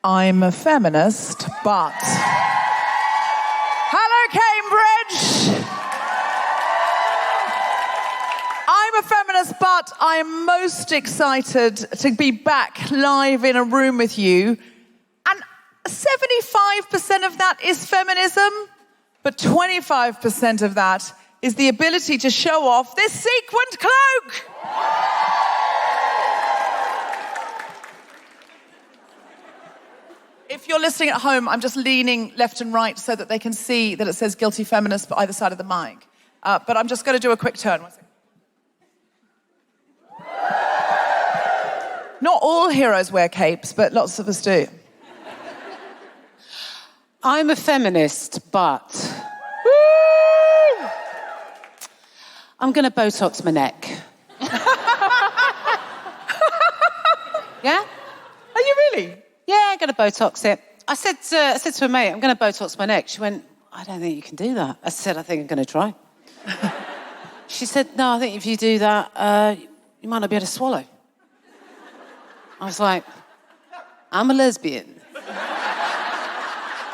I'm a feminist, but... Hello, Cambridge! I'm a feminist, but I'm most excited to be back live in a room with you. And 75% of that is feminism, but 25% of that is the ability to show off this sequined cloak. If you're listening at home, I'm just leaning left and right so that they can see that it says guilty feminist by either side of the mic. But I'm just going to do a quick turn. Not all heroes wear capes, but lots of us do. I'm a feminist, but... Woo! I'm going to Botox my neck. Yeah? Are you really? Yeah, I'm going to Botox it. I said to a mate, I'm going to Botox my neck. She went, I don't think you can do that. I said, I think I'm going to try. She said, no, I think if you do that, you might not be able to swallow. I was like, I'm a lesbian.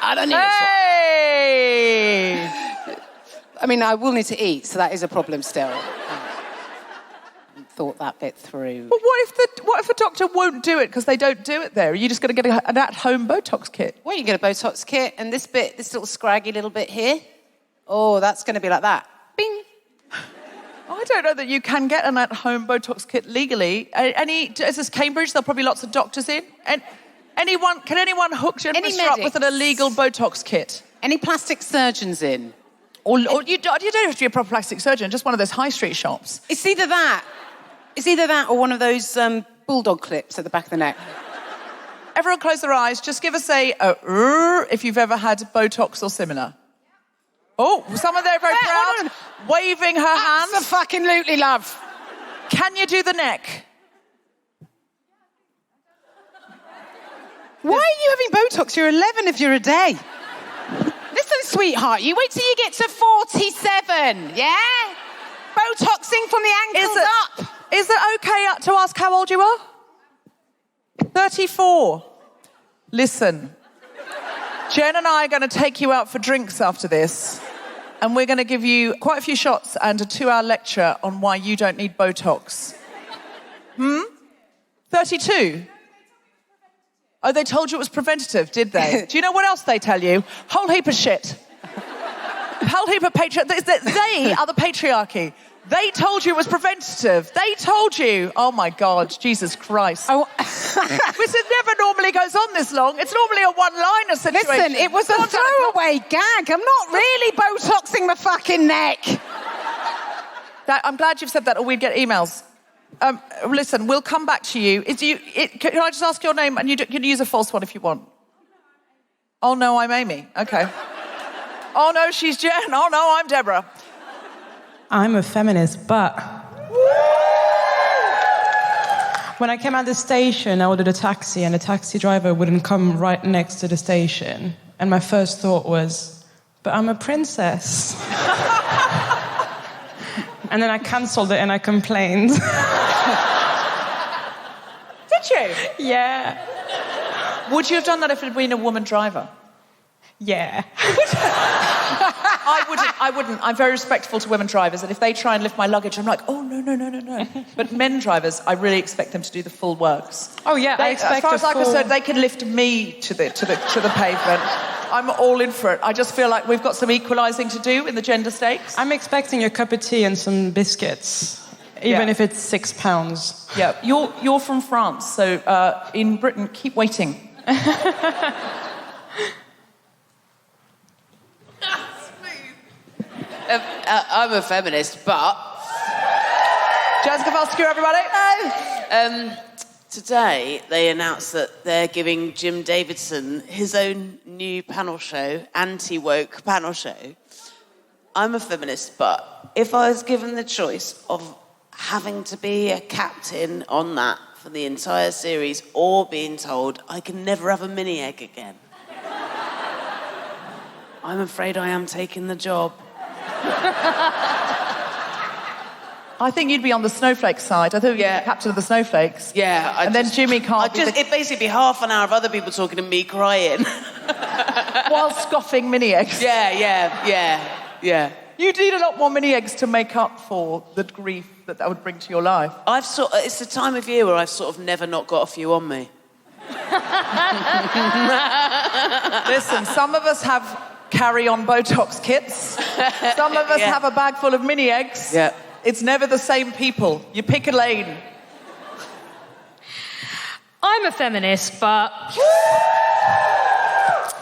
I don't need to swallow. I mean, I will need to eat, so that is a problem still. Thought that bit through. But what if a doctor won't do it because they don't do it there? Are you just going to get an at-home Botox kit? Well, you get a Botox kit, and this little scraggy little bit here, oh, that's going to be like that. Bing. I don't know that you can get an at-home Botox kit legally. Is this Cambridge? There are probably lots of doctors in. And can anyone hook you up with an illegal Botox kit? Any plastic surgeons in? Or you don't have to be a proper plastic surgeon, just one of those high street shops. It's either that or one of those bulldog clips at the back of the neck. Everyone close their eyes. Just give us if you've ever had Botox or similar. Oh, someone there very proud, waving her hands. Abso-fucking-lutely, love. Can you do the neck? Why are you having Botox? You're 11 if you're a day. Listen, sweetheart, you wait till you get to 47, yeah? Botoxing from the ankles up. Is it okay to ask how old you are? 34. Listen, Jen and I are going to take you out for drinks after this, and we're going to give you quite a few shots and a 2-hour lecture on why you don't need Botox. 32? Oh, they told you it was preventative, did they? Do you know what else they tell you? Whole heap of shit. Whole heap of patriarchy. They are the patriarchy. They told you it was preventative. They told you. Oh, my God. Jesus Christ. Oh. This never normally goes on this long. It's normally a one-liner situation. Listen, it was a throwaway gag. I'm not really Botoxing my fucking neck. I'm glad you've said that, or we'd get emails. Listen, we'll come back to you. Can I just ask your name? And you can use a false one if you want. Oh, no, I'm Amy. Okay. Oh, no, she's Jen. Oh, no, I'm Deborah. I'm a feminist, but... When I came out the station, I ordered a taxi, and the taxi driver wouldn't come right next to the station. And my first thought was, but I'm a princess. And then I cancelled it and I complained. Did you? Yeah. Would you have done that if it had been a woman driver? Yeah. I wouldn't. I'm very respectful to women drivers, and if they try and lift my luggage, I'm like, oh, no. But men drivers, I really expect them to do the full works. Oh, yeah, I expect as far as I'm full... concerned, they can lift me to the pavement. I'm all in for it. I just feel like we've got some equalising to do in the gender stakes. I'm expecting a cup of tea and some biscuits, even if it's £6. Yeah, you're from France, so in Britain, keep waiting. I'm a feminist, but... Jessica Fostekew, everybody. No. Today, they announced that they're giving Jim Davidson his own new panel show, anti-woke panel show. I'm a feminist, but if I was given the choice of having to be a captain on that for the entire series or being told I can never have a mini egg again, I'm afraid I am taking the job. I think you'd be on the snowflake side. I think you'd be the captain of the snowflakes. Yeah. And then Jimmy can't It'd basically be half an hour of other people talking and me crying. while scoffing mini eggs. Yeah. You'd need a lot more mini eggs to make up for the grief that would bring to your life. It's the time of year where I've sort of never not got a few on me. Listen, some of us have carry-on Botox kits. Some of us have a bag full of mini eggs. Yeah. It's never the same people. You pick a lane. I'm a feminist, but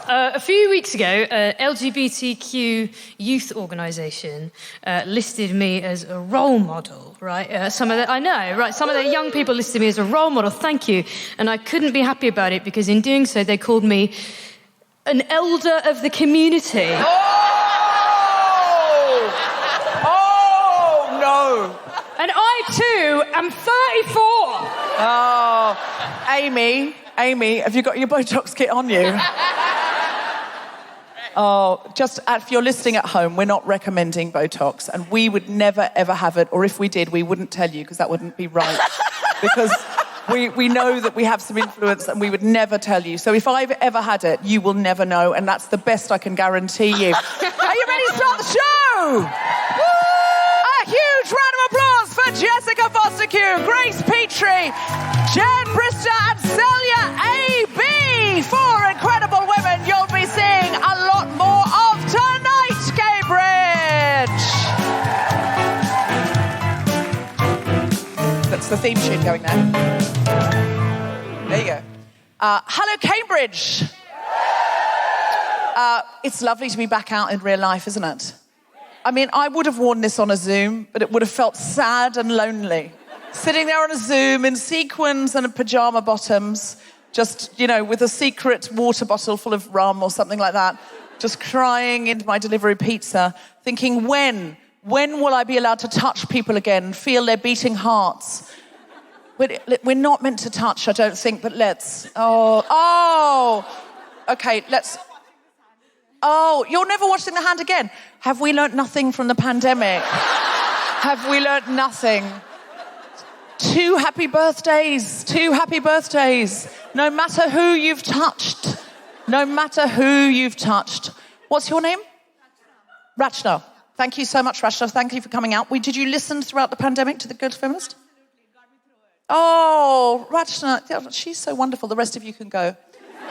a few weeks ago, an LGBTQ youth organisation listed me as a role model, right? Some of the young people listed me as a role model, thank you. And I couldn't be happy about it because in doing so, they called me an elder of the community. Oh, no. And I, too, am 34. Oh, Amy, have you got your Botox kit on you? Oh, just if you're listening at home, we're not recommending Botox, and we would never, ever have it, or if we did, we wouldn't tell you, because that wouldn't be right. Because we know that we have some influence, and we would never tell you. So if I've ever had it, you will never know, and that's the best I can guarantee you. Are you ready to start the show? Woo! A huge round of applause for Jessica Fostekew, Grace Petrie, Jen Brister, and Celia Ab. Four incredible women you'll be seeing a lot more of tonight, Cambridge. That's the theme tune going there. There you go. Hello, Cambridge. It's lovely to be back out in real life, isn't it? I mean, I would have worn this on a Zoom, but it would have felt sad and lonely. Sitting there on a Zoom in sequins and pyjama bottoms, just, with a secret water bottle full of rum or something like that, just crying into my delivery pizza, thinking, when will I be allowed to touch people again and feel their beating hearts? We're not meant to touch, I don't think, but let's. Okay, let's. Oh, you're never washing the hand again. Have we learnt nothing from the pandemic? Have we learnt nothing? Two happy birthdays. No matter who you've touched. What's your name? Rachna. Thank you so much, Rachna. Thank you for coming out. Did you listen throughout the pandemic to the Good Feminist? Oh, Rachna, she's so wonderful. The rest of you can go.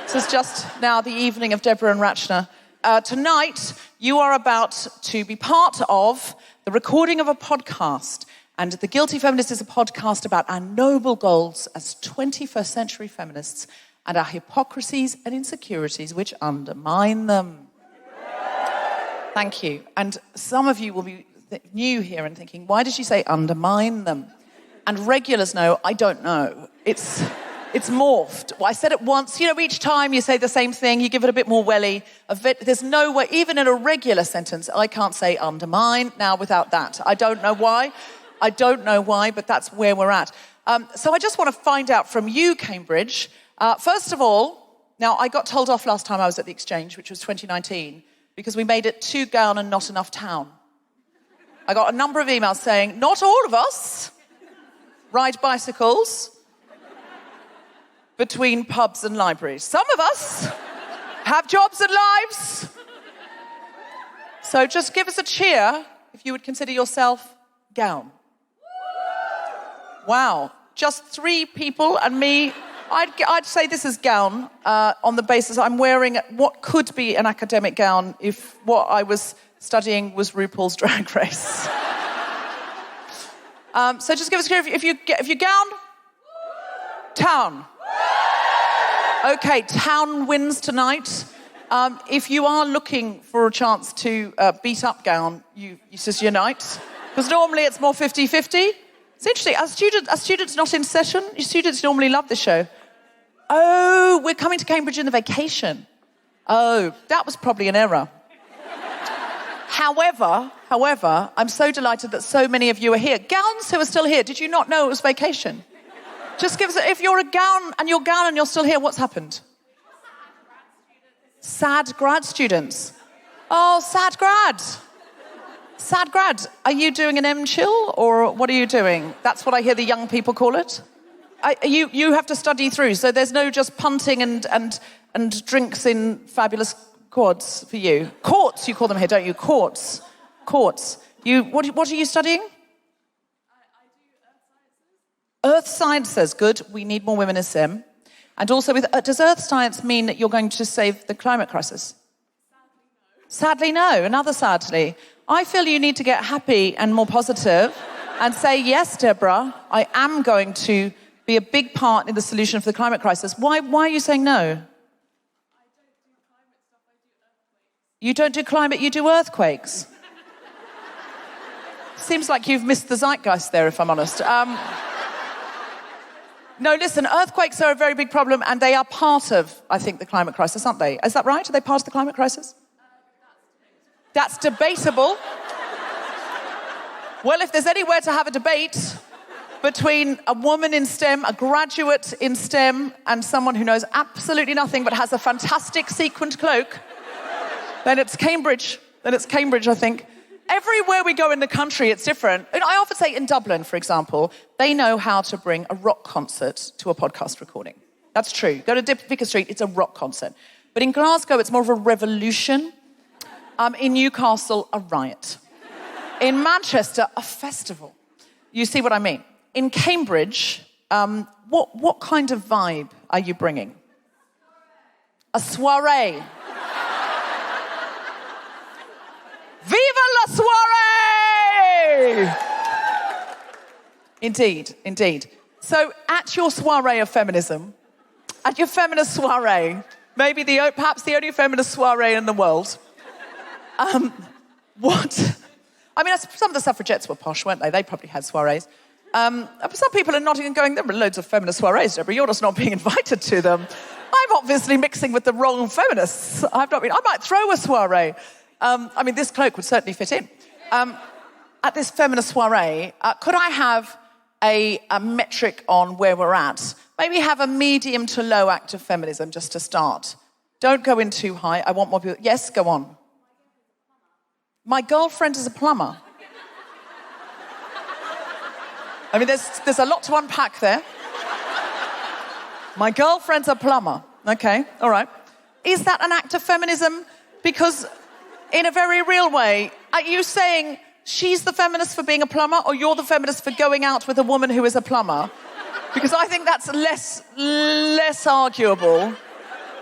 This is just now the evening of Deborah and Rachna. Tonight, you are about to be part of the recording of a podcast. And The Guilty Feminist is a podcast about our noble goals as 21st century feminists and our hypocrisies and insecurities which undermine them. Thank you. And some of you will be new here and thinking, why did she say undermine them? And regulars know, I don't know. It's morphed. Well, I said it once. Each time you say the same thing, you give it a bit more welly. There's no way, even in a regular sentence, I can't say undermine now without that. I don't know why, but that's where we're at. So I just want to find out from you, Cambridge. First of all, now I got told off last time I was at the Exchange, which was 2019, because we made it too gown and not enough town. I got a number of emails saying, not all of us ride bicycles between pubs and libraries. Some of us have jobs and lives. So just give us a cheer if you would consider yourself gown. Wow, just 3 people and me. I'd say this is gown on the basis I'm wearing what could be an academic gown if what I was studying was RuPaul's Drag Race. So just give us a cheer if you're gown. Town. Okay, town wins tonight. If you are looking for a chance to beat up gown, you just unite. Because normally it's more 50-50. It's interesting. Are students not in session? Your students normally love this show. Oh, we're coming to Cambridge in the vacation. Oh, that was probably an error. However, I'm so delighted that so many of you are here. Gowns who are still here, did you not know it was vacation? Just give us, if you're a gown and you're still here, what's happened? Sad grad students. Oh, sad grad. Sad grad, are you doing an M-chill or what are you doing? That's what I hear the young people call it. You have to study through, so there's no just punting and drinks in fabulous quads for you. Courts, you call them here, don't you? Courts. What are you studying? Earth sciences, good. We need more women in STEM. And also, does earth science mean that you're going to save the climate crisis? Sadly, no. Another sadly. I feel you need to get happy and more positive and say, yes, Deborah, I am going to be a big part in the solution for the climate crisis. Why are you saying no? You don't do climate, you do earthquakes. Seems like you've missed the zeitgeist there, if I'm honest. No, listen, earthquakes are a very big problem and they are part of, I think, the climate crisis, aren't they? Is that right? Are they part of the climate crisis? That's debatable. Well, if there's anywhere to have a debate between a woman in STEM, a graduate in STEM, and someone who knows absolutely nothing but has a fantastic sequined cloak, then it's Cambridge. I think. Everywhere we go in the country, it's different. And I often say in Dublin, for example, they know how to bring a rock concert to a podcast recording. That's true. Go to Vicar Street, it's a rock concert. But in Glasgow, it's more of a revolution. In Newcastle, a riot. In Manchester, a festival. You see what I mean? In Cambridge, what kind of vibe are you bringing? A soirée. Viva la soirée! Indeed. So at your soirée of feminism, at your feminist soirée, perhaps the only feminist soirée in the world, some of the suffragettes were posh, weren't they? They probably had soirees. Some people are nodding and going, there were loads of feminist soirees, Deborah. You're just not being invited to them. I'm obviously mixing with the wrong feminists. I might throw a soirée. This cloak would certainly fit in. At this feminist soirée, could I have a metric on where we're at? Maybe have a medium to low act of feminism just to start. Don't go in too high. I want more people. Yes, go on. My girlfriend is a plumber. There's a lot to unpack there. My girlfriend's a plumber. Okay, all right. Is that an act of feminism? Because in a very real way, are you saying she's the feminist for being a plumber or you're the feminist for going out with a woman who is a plumber? Because I think that's less arguable.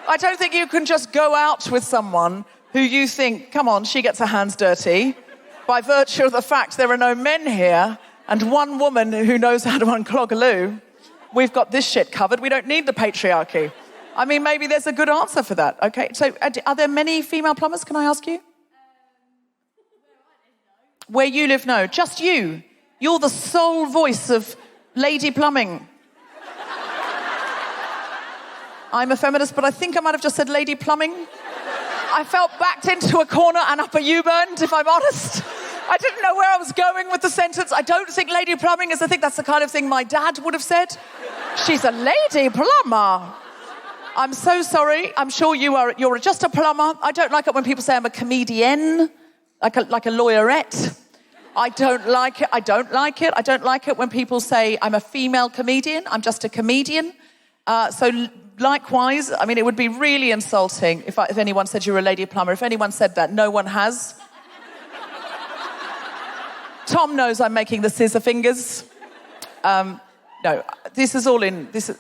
I don't think you can just go out with someone who you think, come on, she gets her hands dirty, by virtue of the fact there are no men here and one woman who knows how to unclog a loo. We've got this shit covered. We don't need the patriarchy. Maybe there's a good answer for that. Okay, so are there many female plumbers, can I ask you? Where you live, no. Just you. You're the sole voice of lady plumbing. I'm a feminist, but I think I might have just said lady plumbing. I felt backed into a corner and up a U-bend, if I'm honest. I didn't know where I was going with the sentence. I don't think lady plumbing is, I think that's the kind of thing my dad would have said. She's a lady plumber. I'm so sorry. I'm sure you're just a plumber. I don't like it when people say I'm a comedian, like a lawyerette. I don't like it. I don't like it when people say I'm a female comedian. I'm just a comedian. So likewise, it would be really insulting if anyone said you were a lady plumber. If anyone said that, no one has. Tom knows I'm making the scissor fingers. No, this is all in. This is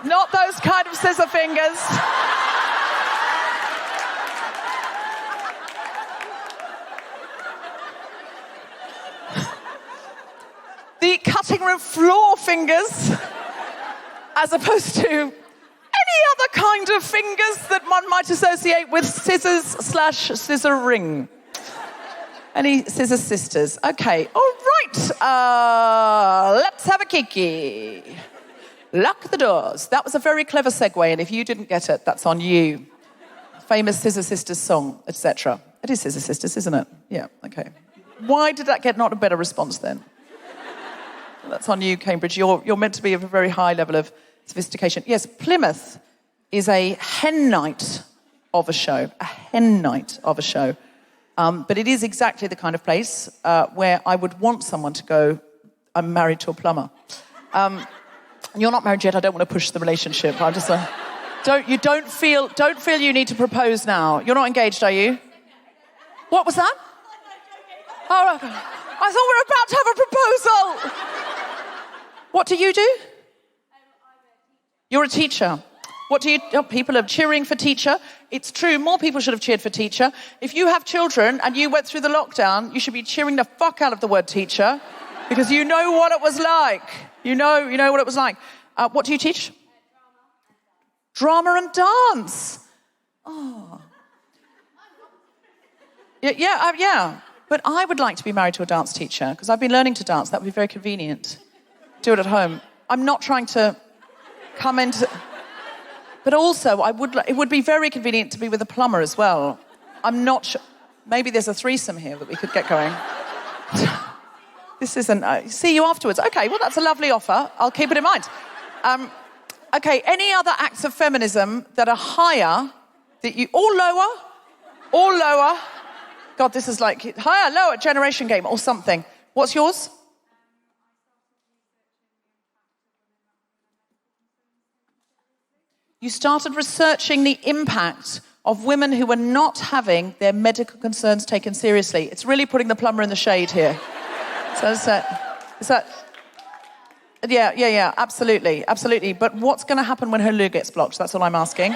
not those kind of scissor fingers. The cutting room floor fingers, as opposed to any other kind of fingers that one might associate with scissors/scissor ring. Any scissor sisters? Okay, all right. Let's have a kiki. Lock the doors. That was a very clever segue, and if you didn't get it, that's on you. Famous Scissor Sisters song, etc. It is Scissor Sisters, isn't it? Yeah, okay. Why did that get not a better response then? That's on you, Cambridge. You're meant to be of a very high level of sophistication. Yes, Plymouth is a hen night of a show. A hen night of a show. But it is exactly the kind of place where I would want someone to go, I'm married to a plumber. You're not married yet, I don't want to push the relationship. I'm just don't feel you need to propose now. You're not engaged, are you? What was that? Oh, okay. I thought we were about to have a proposal. What do you do? You're a teacher. What do you... Oh, people are cheering for teacher. It's true, more people should have cheered for teacher. If you have children and you went through the lockdown, you should be cheering the fuck out of the word teacher because you know what it was like. You know what it was like. What do you teach? Drama and dance. Oh. Yeah. But I would like to be married to a dance teacher because I've been learning to dance. That would be very convenient. Do it at home. I'm not trying to come into... But also, it would be very convenient to be with a plumber as well. I'm not sure... Maybe there's a threesome here that we could get going. This isn't... see you afterwards. Okay, well, that's a lovely offer. I'll keep it in mind. Okay, any other acts of feminism that are higher, that you... Or lower. God, this is like higher, lower, generation game or something. What's yours? You started researching the impact of women who were not having their medical concerns taken seriously. It's really putting the plumber in the shade here. So is that... Yeah, absolutely. But what's going to happen when her loo gets blocked? That's all I'm asking.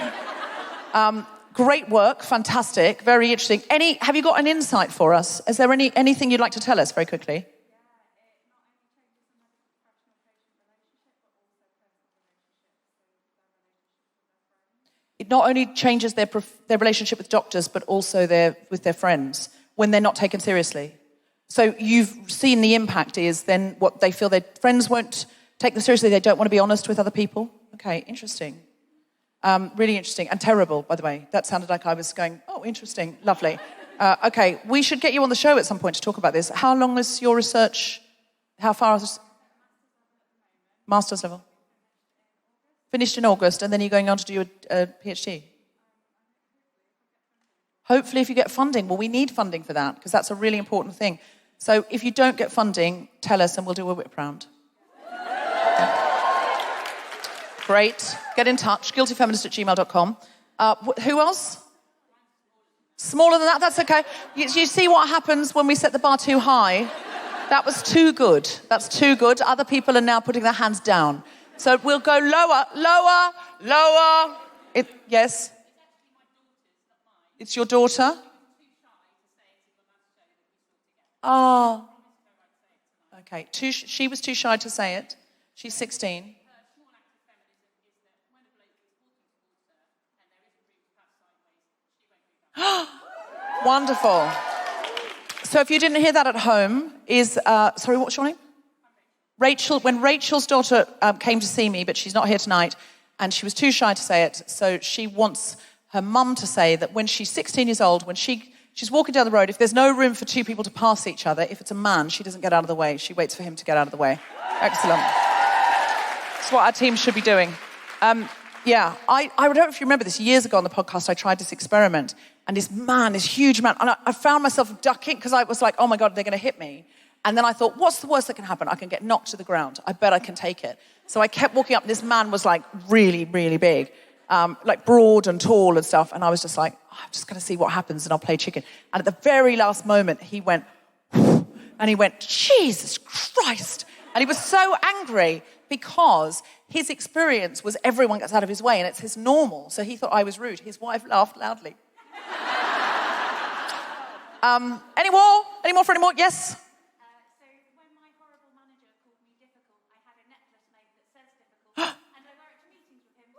Great work, fantastic, very interesting. Have you got an insight for us? Is there anything you'd like to tell us very quickly? It not only changes their relationship with doctors, but also with their friends when they're not taken seriously. So you've seen the impact is then what they feel their friends won't take them seriously. They don't want to be honest with other people. Okay, interesting. Really interesting and terrible, by the way. That sounded like I was going, oh, interesting, lovely. Okay, we should get you on the show at some point to talk about this. How long is your research? How far is master's level? Finished in August, and then you're going on to do a PhD? Hopefully, if you get funding. Well, we need funding for that, because that's a really important thing. So if you don't get funding, tell us, and we'll do a whip round. Great. Get in touch. guiltyfeminist@gmail.com. Who else? Smaller than that? That's okay. You see what happens when we set the bar too high? That was too good. That's too good. Other people are now putting their hands down. So we'll go lower. Yes? It's your daughter? Oh. Okay. She was too shy to say it. She's 16. Wonderful. So if you didn't hear that at home, sorry, what's your name? Rachel. When Rachel's daughter came to see me, but she's not here tonight, and she was too shy to say it, so she wants her mum to say that when she's 16 years old, when she's walking down the road, if there's no room for two people to pass each other, if it's a man, she doesn't get out of the way. She waits for him to get out of the way. Excellent. That's what our team should be doing. Yeah, I don't know if you remember this. Years ago on the podcast, I tried this experiment. And this huge man, and I found myself ducking because I was like, oh my God, they're going to hit me. And then I thought, what's the worst that can happen? I can get knocked to the ground. I bet I can take it. So I kept walking up. This man was like really, really big, like broad and tall and stuff. And I was just like, I'm just going to see what happens and I'll play chicken. And at the very last moment, he went, and he went, Jesus Christ. And he was so angry because his experience was everyone gets out of his way and it's his normal. So he thought I was rude. His wife laughed loudly. Any more for any more? Yes? So when my horrible manager called me difficult, I had a necklace made that says difficult, and I wear it to meetings with him.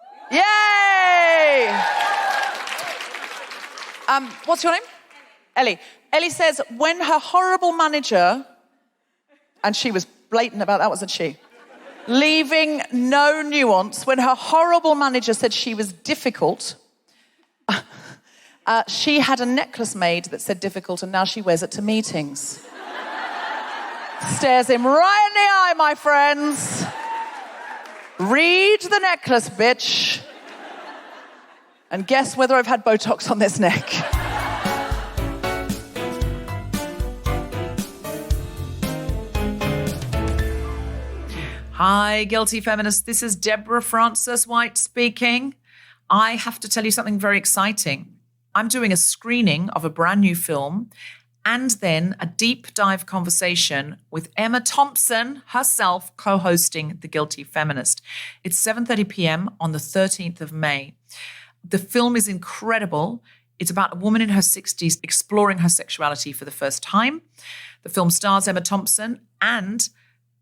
Yay! What's your name? Ellie. Ellie says, when her horrible manager, and she was blatant about that, wasn't she? Leaving no nuance, when her horrible manager said she was difficult, she had a necklace made that said difficult, and now she wears it to meetings. Stares him right in the eye, my friends. Read the necklace, bitch. And guess whether I've had Botox on this neck. Hi, Guilty Feminists. This is Deborah Frances White speaking. I have to tell you something very exciting. I'm doing a screening of a brand new film and then a deep dive conversation with Emma Thompson herself co-hosting The Guilty Feminist. It's 7:30 p.m. on the 13th of May. The film is incredible. It's about a woman in her 60s exploring her sexuality for the first time. The film stars Emma Thompson and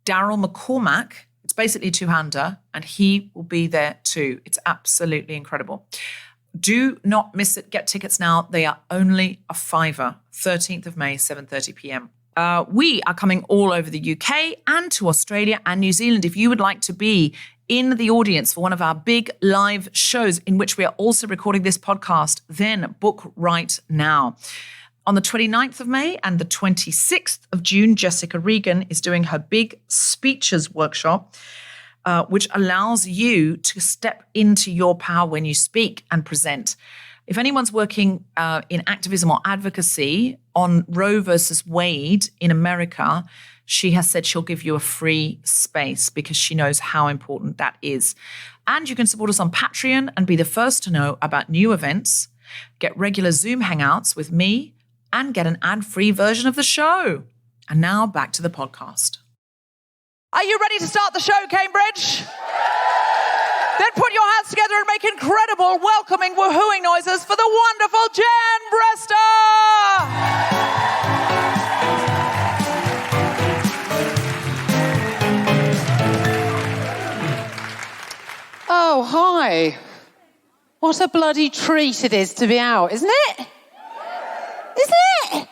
Daryl McCormack. It's basically a two-hander, and he will be there too. It's absolutely incredible. Do not miss it. Get tickets now. They are only a £5. 13th of May, 7:30 p.m. We are coming all over the UK and to Australia and New Zealand. If you would like to be in the audience for one of our big live shows in which we are also recording this podcast, then book right now. On the 29th of May and the 26th of June, Jessica Regan is doing her big speeches workshop, which allows you to step into your power when you speak and present. If anyone's working in activism or advocacy on Roe versus Wade in America, she has said she'll give you a free space because she knows how important that is. And you can support us on Patreon and be the first to know about new events, get regular Zoom hangouts with me, and get an ad-free version of the show. And now back to the podcast. Are you ready to start the show, Cambridge? Then put your hands together and make incredible, welcoming, woohooing noises for the wonderful Jen Brister! Oh, hi. What a bloody treat it is to be out, isn't it? Isn't it?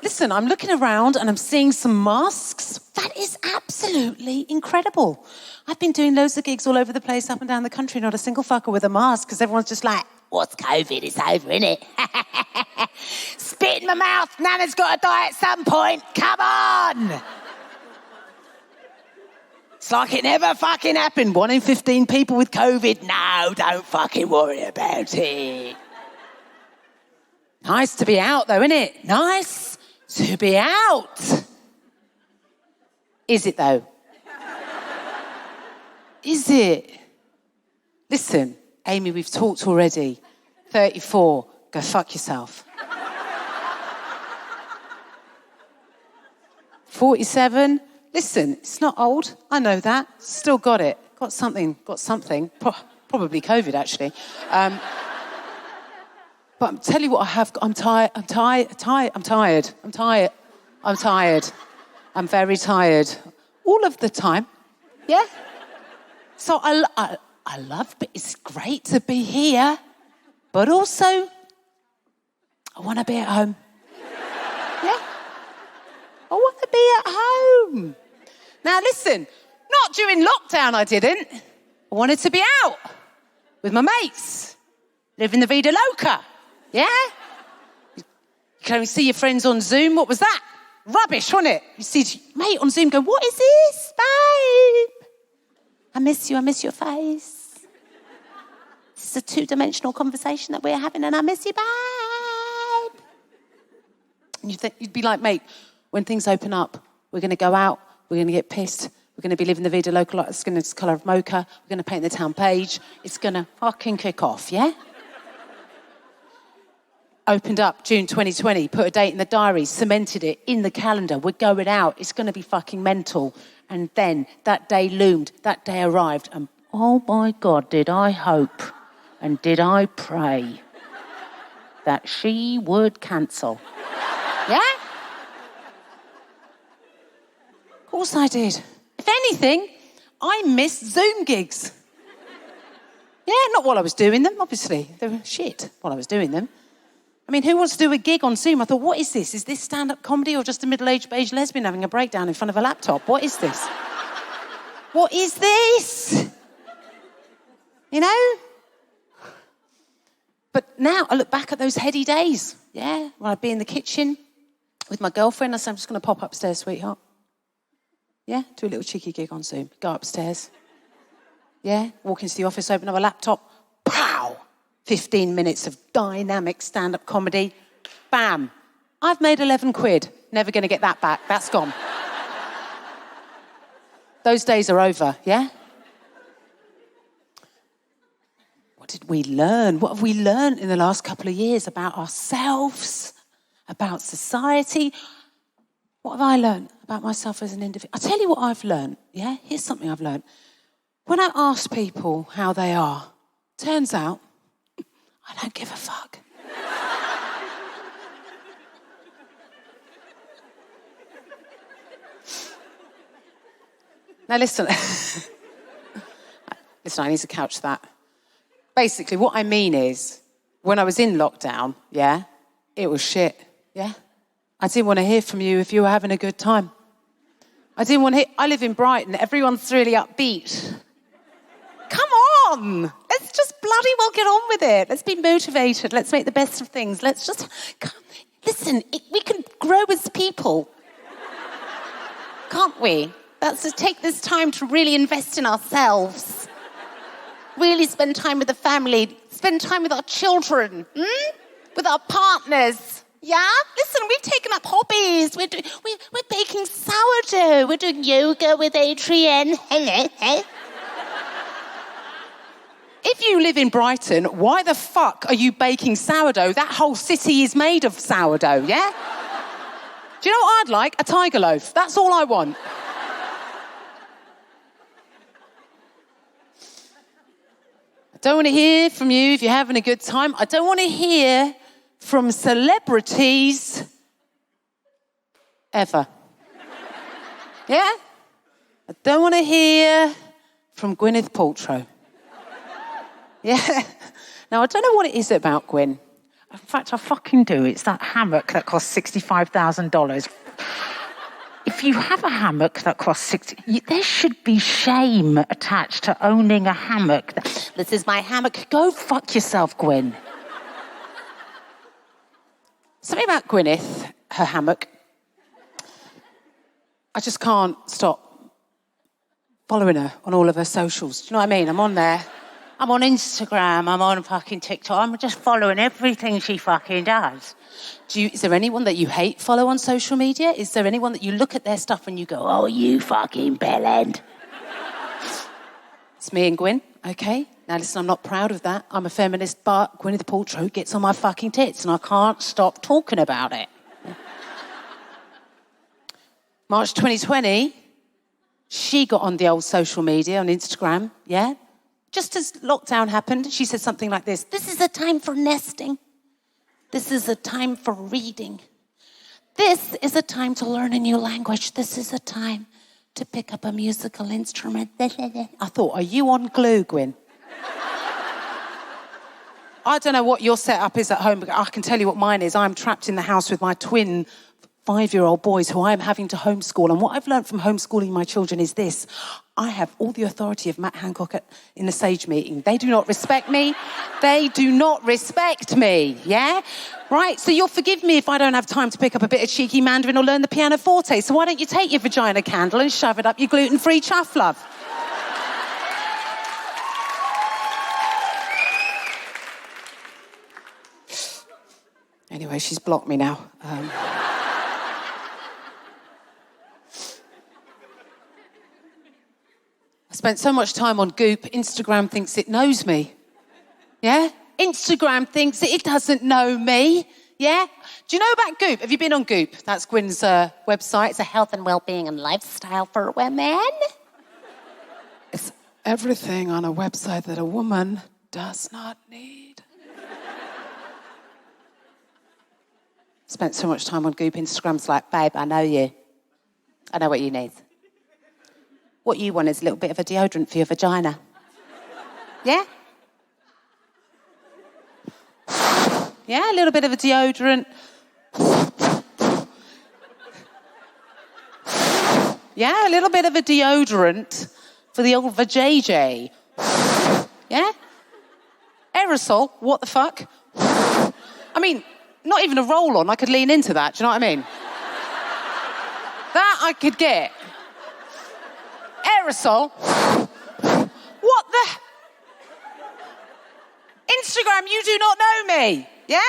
Listen, I'm looking around and I'm seeing some masks. That is absolutely incredible. I've been doing loads of gigs all over the place, up and down the country, not a single fucker with a mask, because everyone's just like, what's COVID? It's over, innit? Spit in my mouth. Nana's got to die at some point. Come on. It's like it never fucking happened. 1 in 15 people with COVID. No, don't fucking worry about it. Nice to be out, though, isn't it? Nice to be out. Is it, though? Is it? Listen, Amy, we've talked already. 34, go fuck yourself. 47, listen, it's not old. I know that. Still got it. Got something. Probably COVID, actually. But I'll tell you what I have got. I'm tired. I'm very tired. All of the time. Yeah? So I love, but it's great to be here. But also, I want to be at home. Yeah? I want to be at home. Now listen, not during lockdown I didn't. I wanted to be out with my mates, living the vida loca. Yeah? You can only see your friends on Zoom. What was that? Rubbish, wasn't it? You see your mate on Zoom go, what is this, babe? I miss your face. This is a two-dimensional conversation that we're having and I miss you, babe. And you'd be like, mate, when things open up, we're going to go out, we're going to get pissed, we're going to be living the vida loca like the skin is the colour of mocha, we're going to paint the town page, it's going to fucking kick off, yeah? Opened up June 2020, put a date in the diary, cemented it in the calendar. We're going out. It's going to be fucking mental. And then that day loomed, that day arrived. And oh my God, did I hope and did I pray that she would cancel. Yeah? Of course I did. If anything, I missed Zoom gigs. Yeah, not while I was doing them, obviously. They were shit while I was doing them. I mean, who wants to do a gig on Zoom? I thought, what is this? Is this stand-up comedy or just a middle-aged beige lesbian having a breakdown in front of a laptop? What is this? What is this? You know? But now I look back at those heady days, yeah, when I'd be in the kitchen with my girlfriend. I said, I'm just going to pop upstairs, sweetheart. Yeah, do a little cheeky gig on Zoom. Go upstairs. Yeah, walk into the office, open up a laptop. Pow! 15 minutes of dynamic stand-up comedy. Bam. I've made 11 quid. Never going to get that back. That's gone. Those days are over, yeah? What did we learn? What have we learned in the last couple of years about ourselves, about society? What have I learned about myself as an individual? I'll tell you what I've learned, yeah? Here's something I've learned. When I ask people how they are, turns out I don't give a fuck. Now listen, I need to couch that. Basically, what I mean is, when I was in lockdown, yeah, it was shit, yeah? I didn't want to hear from you if you were having a good time. I didn't want to hear... I live in Brighton. Everyone's really upbeat. Come on! Let's just bloody well get on with it. Let's be motivated. Let's make the best of things. Let's just... Listen, we can grow as people. Can't we? That's to take this time to really invest in ourselves. Really spend time with the family. Spend time with our children. With our partners. Yeah? Listen, we've taken up hobbies. We're baking sourdough. We're doing yoga with Adrienne. Hello. If you live in Brighton, why the fuck are you baking sourdough? That whole city is made of sourdough, yeah? Do you know what I'd like? A tiger loaf. That's all I want. I don't want to hear from you if you're having a good time. I don't want to hear from celebrities ever. Yeah? I don't want to hear from Gwyneth Paltrow. Yeah. Now, I don't know what it is about Gwyn. In fact, I fucking do. It's that hammock that costs $65,000. If you have a hammock that costs there should be shame attached to owning a hammock. This is my hammock. Go fuck yourself, Gwyn. Something about Gwyneth, her hammock. I just can't stop following her on all of her socials. Do you know what I mean? I'm on there. I'm on Instagram, I'm on fucking TikTok. I'm just following everything she fucking does. Is there anyone that you hate follow on social media? Is there anyone that you look at their stuff and you go, oh, you fucking bellend? It's me and Gwyn, okay? Now listen, I'm not proud of that. I'm a feminist, but Gwyneth Paltrow gets on my fucking tits and I can't stop talking about it. March 2020, she got on the old social media on Instagram, yeah? Just as lockdown happened, she said something like this. This is a time for nesting. This is a time for reading. This is a time to learn a new language. This is a time to pick up a musical instrument. I thought, are you on glue, Gwyn? I don't know what your setup is at home, but I can tell you what mine is. I'm trapped in the house with my twin 5-year-old boys who I'm having to homeschool. And what I've learned from homeschooling my children is this. I have all the authority of Matt Hancock in a SAGE meeting. They do not respect me. They do not respect me, yeah? Right, so you'll forgive me if I don't have time to pick up a bit of cheeky Mandarin or learn the pianoforte. So why don't you take your vagina candle and shove it up your gluten-free chuff, love? Anyway, she's blocked me now. I spent so much time on Goop, Instagram thinks it knows me. Yeah? Instagram thinks it doesn't know me. Yeah? Do you know about Goop? Have you been on Goop? That's Gwyn's website. It's a health and well-being and lifestyle for women. It's everything on a website that a woman does not need. Spent so much time on Goop. Instagram's like, babe, I know you. I know what you need. What you want is a little bit of a deodorant for your vagina. Yeah? Yeah, a little bit of a deodorant. Yeah, a little bit of a deodorant for the old vajayjay. Yeah? Aerosol, what the fuck? I mean, not even a roll-on, I could lean into that, do you know what I mean? That I could get. Aerosol. What the? Instagram, you do not know me, yeah?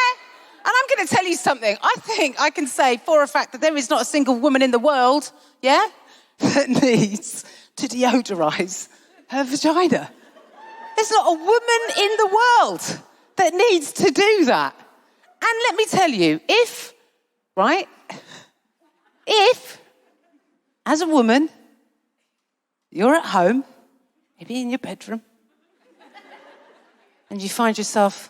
And I'm going to tell you something. I think I can say for a fact that there is not a single woman in the world, yeah, that needs to deodorise her vagina. There's not a woman in the world that needs to do that. And let me tell you, if, as a woman, you're at home, maybe in your bedroom, and you find yourself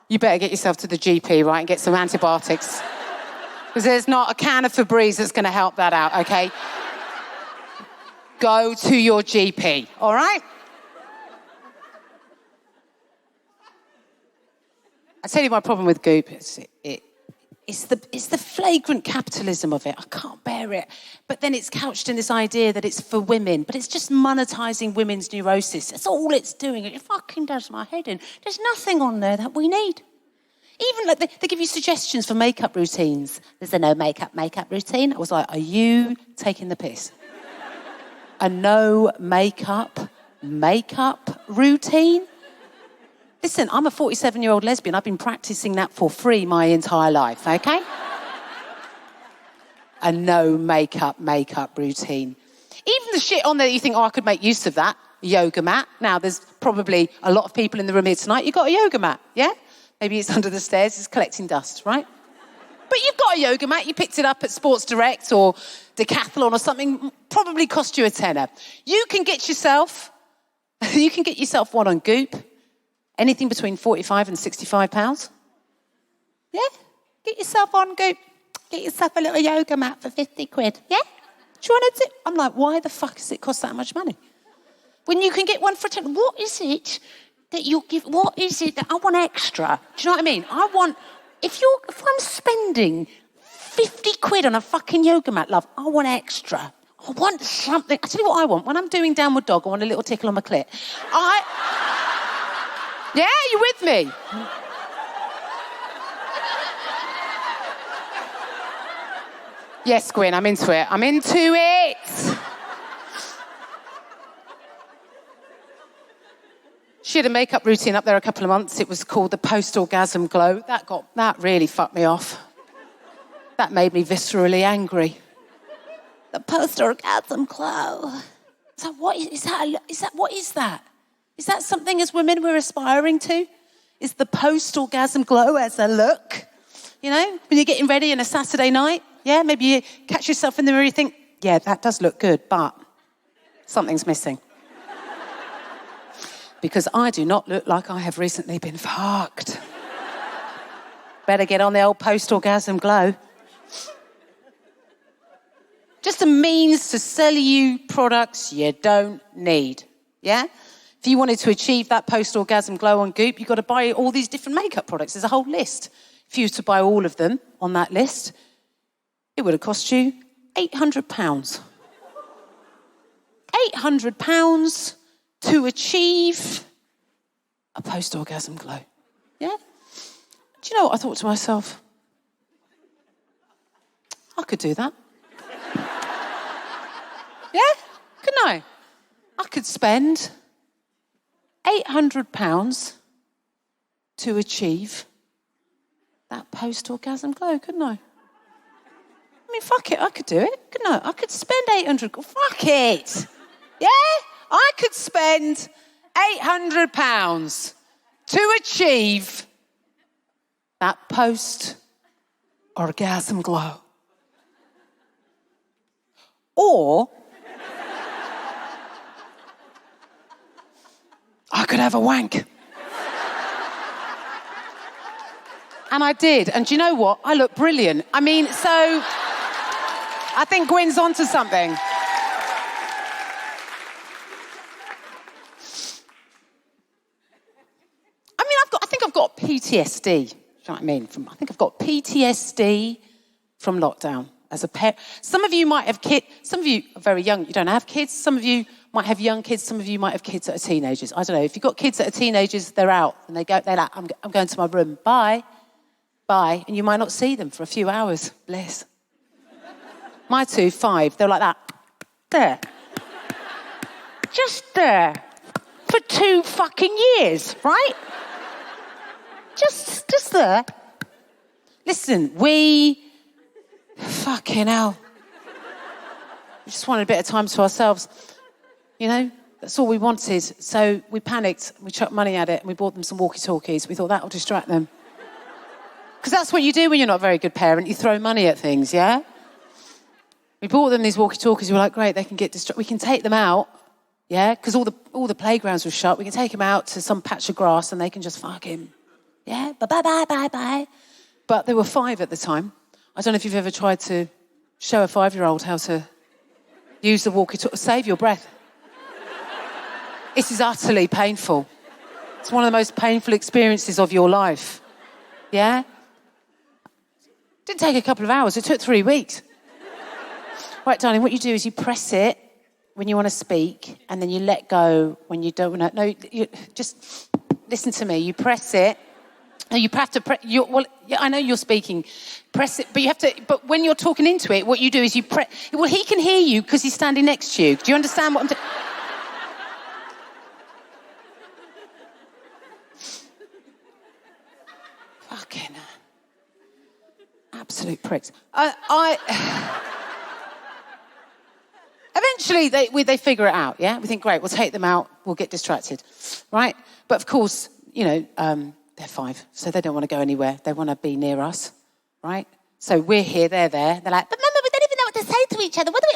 you better get yourself to the GP, right, and get some antibiotics. Because there's not a can of Febreze that's going to help that out, okay? Go to your GP, all right? I tell you my problem with Goop. It's the flagrant capitalism of it. I can't bear it. But then it's couched in this idea that it's for women. But it's just monetising women's neurosis. That's all it's doing. It fucking does my head in. There's nothing on there that we need. Even like they give you suggestions for makeup routines. There's a no makeup routine. I was like, are you taking the piss? A no makeup routine? Listen, I'm a 47-year-old lesbian. I've been practising that for free my entire life, okay? A no makeup routine. Even the shit on there that you think, oh, I could make use of that. Yoga mat. Now, there's probably a lot of people in the room here tonight. You've got a yoga mat, yeah? Maybe it's under the stairs. It's collecting dust, right? But you've got a yoga mat. You picked it up at Sports Direct or Decathlon or something. Probably cost you a tenner. You can get yourself one on Goop. Anything between £45 and £65. Yeah? Get yourself on Goop. Get yourself a little yoga mat for 50 quid. Yeah? Do you want to do? I'm like, why the fuck does it cost that much money? When you can get one for a tenner. What is it that you'll give? What is it that I want extra? Do you know what I mean? If I'm spending 50 quid on a fucking yoga mat, love, I want extra. I want something. I tell you what I want. When I'm doing downward dog, I want a little tickle on my clit. Yeah, you with me? Yes, Gwyn, I'm into it. I'm into it. She had a makeup routine up there a couple of months. It was called the post-orgasm glow. That really fucked me off. That made me viscerally angry. The post-orgasm glow. So what is that? What is that? Is that something as women we're aspiring to? Is the post-orgasm glow as a look? You know, when you're getting ready on a Saturday night, yeah, maybe you catch yourself in the mirror and you think, yeah, that does look good, but something's missing. Because I do not look like I have recently been fucked. Better get on the old post-orgasm glow. Just a means to sell you products you don't need, yeah? If you wanted to achieve that post-orgasm glow on Goop, you've got to buy all these different makeup products. There's a whole list. If you were to buy all of them on that list, it would have cost you £800. £800 to achieve a post-orgasm glow. Yeah? Do you know what I thought to myself? I could do that. Yeah? Couldn't I? I could spend £800 to achieve that post-orgasm glow, couldn't I? I mean, fuck it, I could do it, couldn't I? I could spend £800. Fuck it! Yeah? I could spend £800 to achieve that post-orgasm glow. Or I could have a wank. And I did. And do you know what? I look brilliant. I mean, so I think Gwyn's onto something. I think I've got PTSD. Do you know what I mean? I think I've got PTSD from lockdown as a parent. Some of you might have kids. Some of you are very young. You don't have kids. Some of you might have young kids. Some of you might have kids that are teenagers. I don't know. If you've got kids that are teenagers, they're out and they're like, I'm going to my room. Bye. Bye. And you might not see them for a few hours. Bless. My 2, 5, they're like that. There. just there for 2 fucking years, right? Just there. Listen, fucking hell. We just wanted a bit of time to ourselves. You know, that's all we wanted. So we panicked, we chucked money at it, and we bought them some walkie-talkies. We thought that'll distract them. Because that's what you do when you're not a very good parent. You throw money at things, yeah? We bought them these walkie-talkies. We were like, great, they can get distracted. We can take them out, yeah? Because all the playgrounds were shut. We can take them out to some patch of grass and they can just fucking, yeah? Bye-bye. But there were 5 at the time. I don't know if you've ever tried to show a 5-year-old how to use the walkie-talkie. Save your breath. This is utterly painful. It's one of the most painful experiences of your life. Yeah? Didn't take a couple of hours. It took 3 weeks. Right, darling, what you do is you press it when you want to speak, and then you let go when you don't want to. No, you just listen to me. You press it. No, you have to press. Well, yeah, I know you're speaking. Press it, but you have to. But when you're talking into it, what you do is you press. Well, he can hear you because he's standing next to you. Do you understand what I'm doing? Fucking absolute pricks. Eventually, they figure it out, yeah? We think, great, we'll take them out, we'll get distracted, right? But of course, you know, they're 5, so they don't want to go anywhere. They want to be near us, right? So we're here, they're there. They're like, but Mama, we don't even know what to say to each other. What do we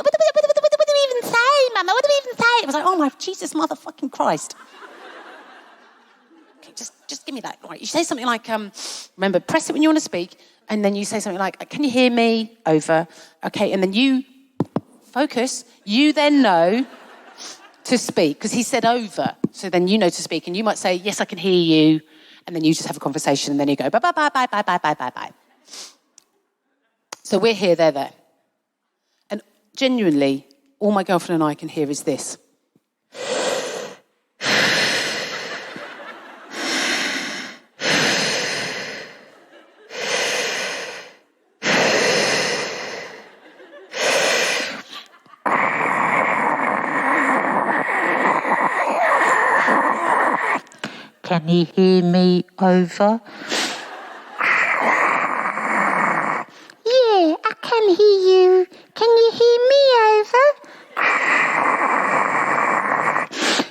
even say, Mama? What do we even say? It was like, oh my Jesus motherfucking Christ. Okay, just give me that. Right, you say something like, remember, press it when you want to speak, and then you say something like, can you hear me? Over. Okay, and then you focus. You then know to speak, because he said over. So then you know to speak, and you might say, yes, I can hear you, and then you just have a conversation, and then you go, bye. So we're here, they're there. And genuinely, all my girlfriend and I can hear is this. Can you hear me? Over. Yeah, I can hear you. Can you hear me? Over.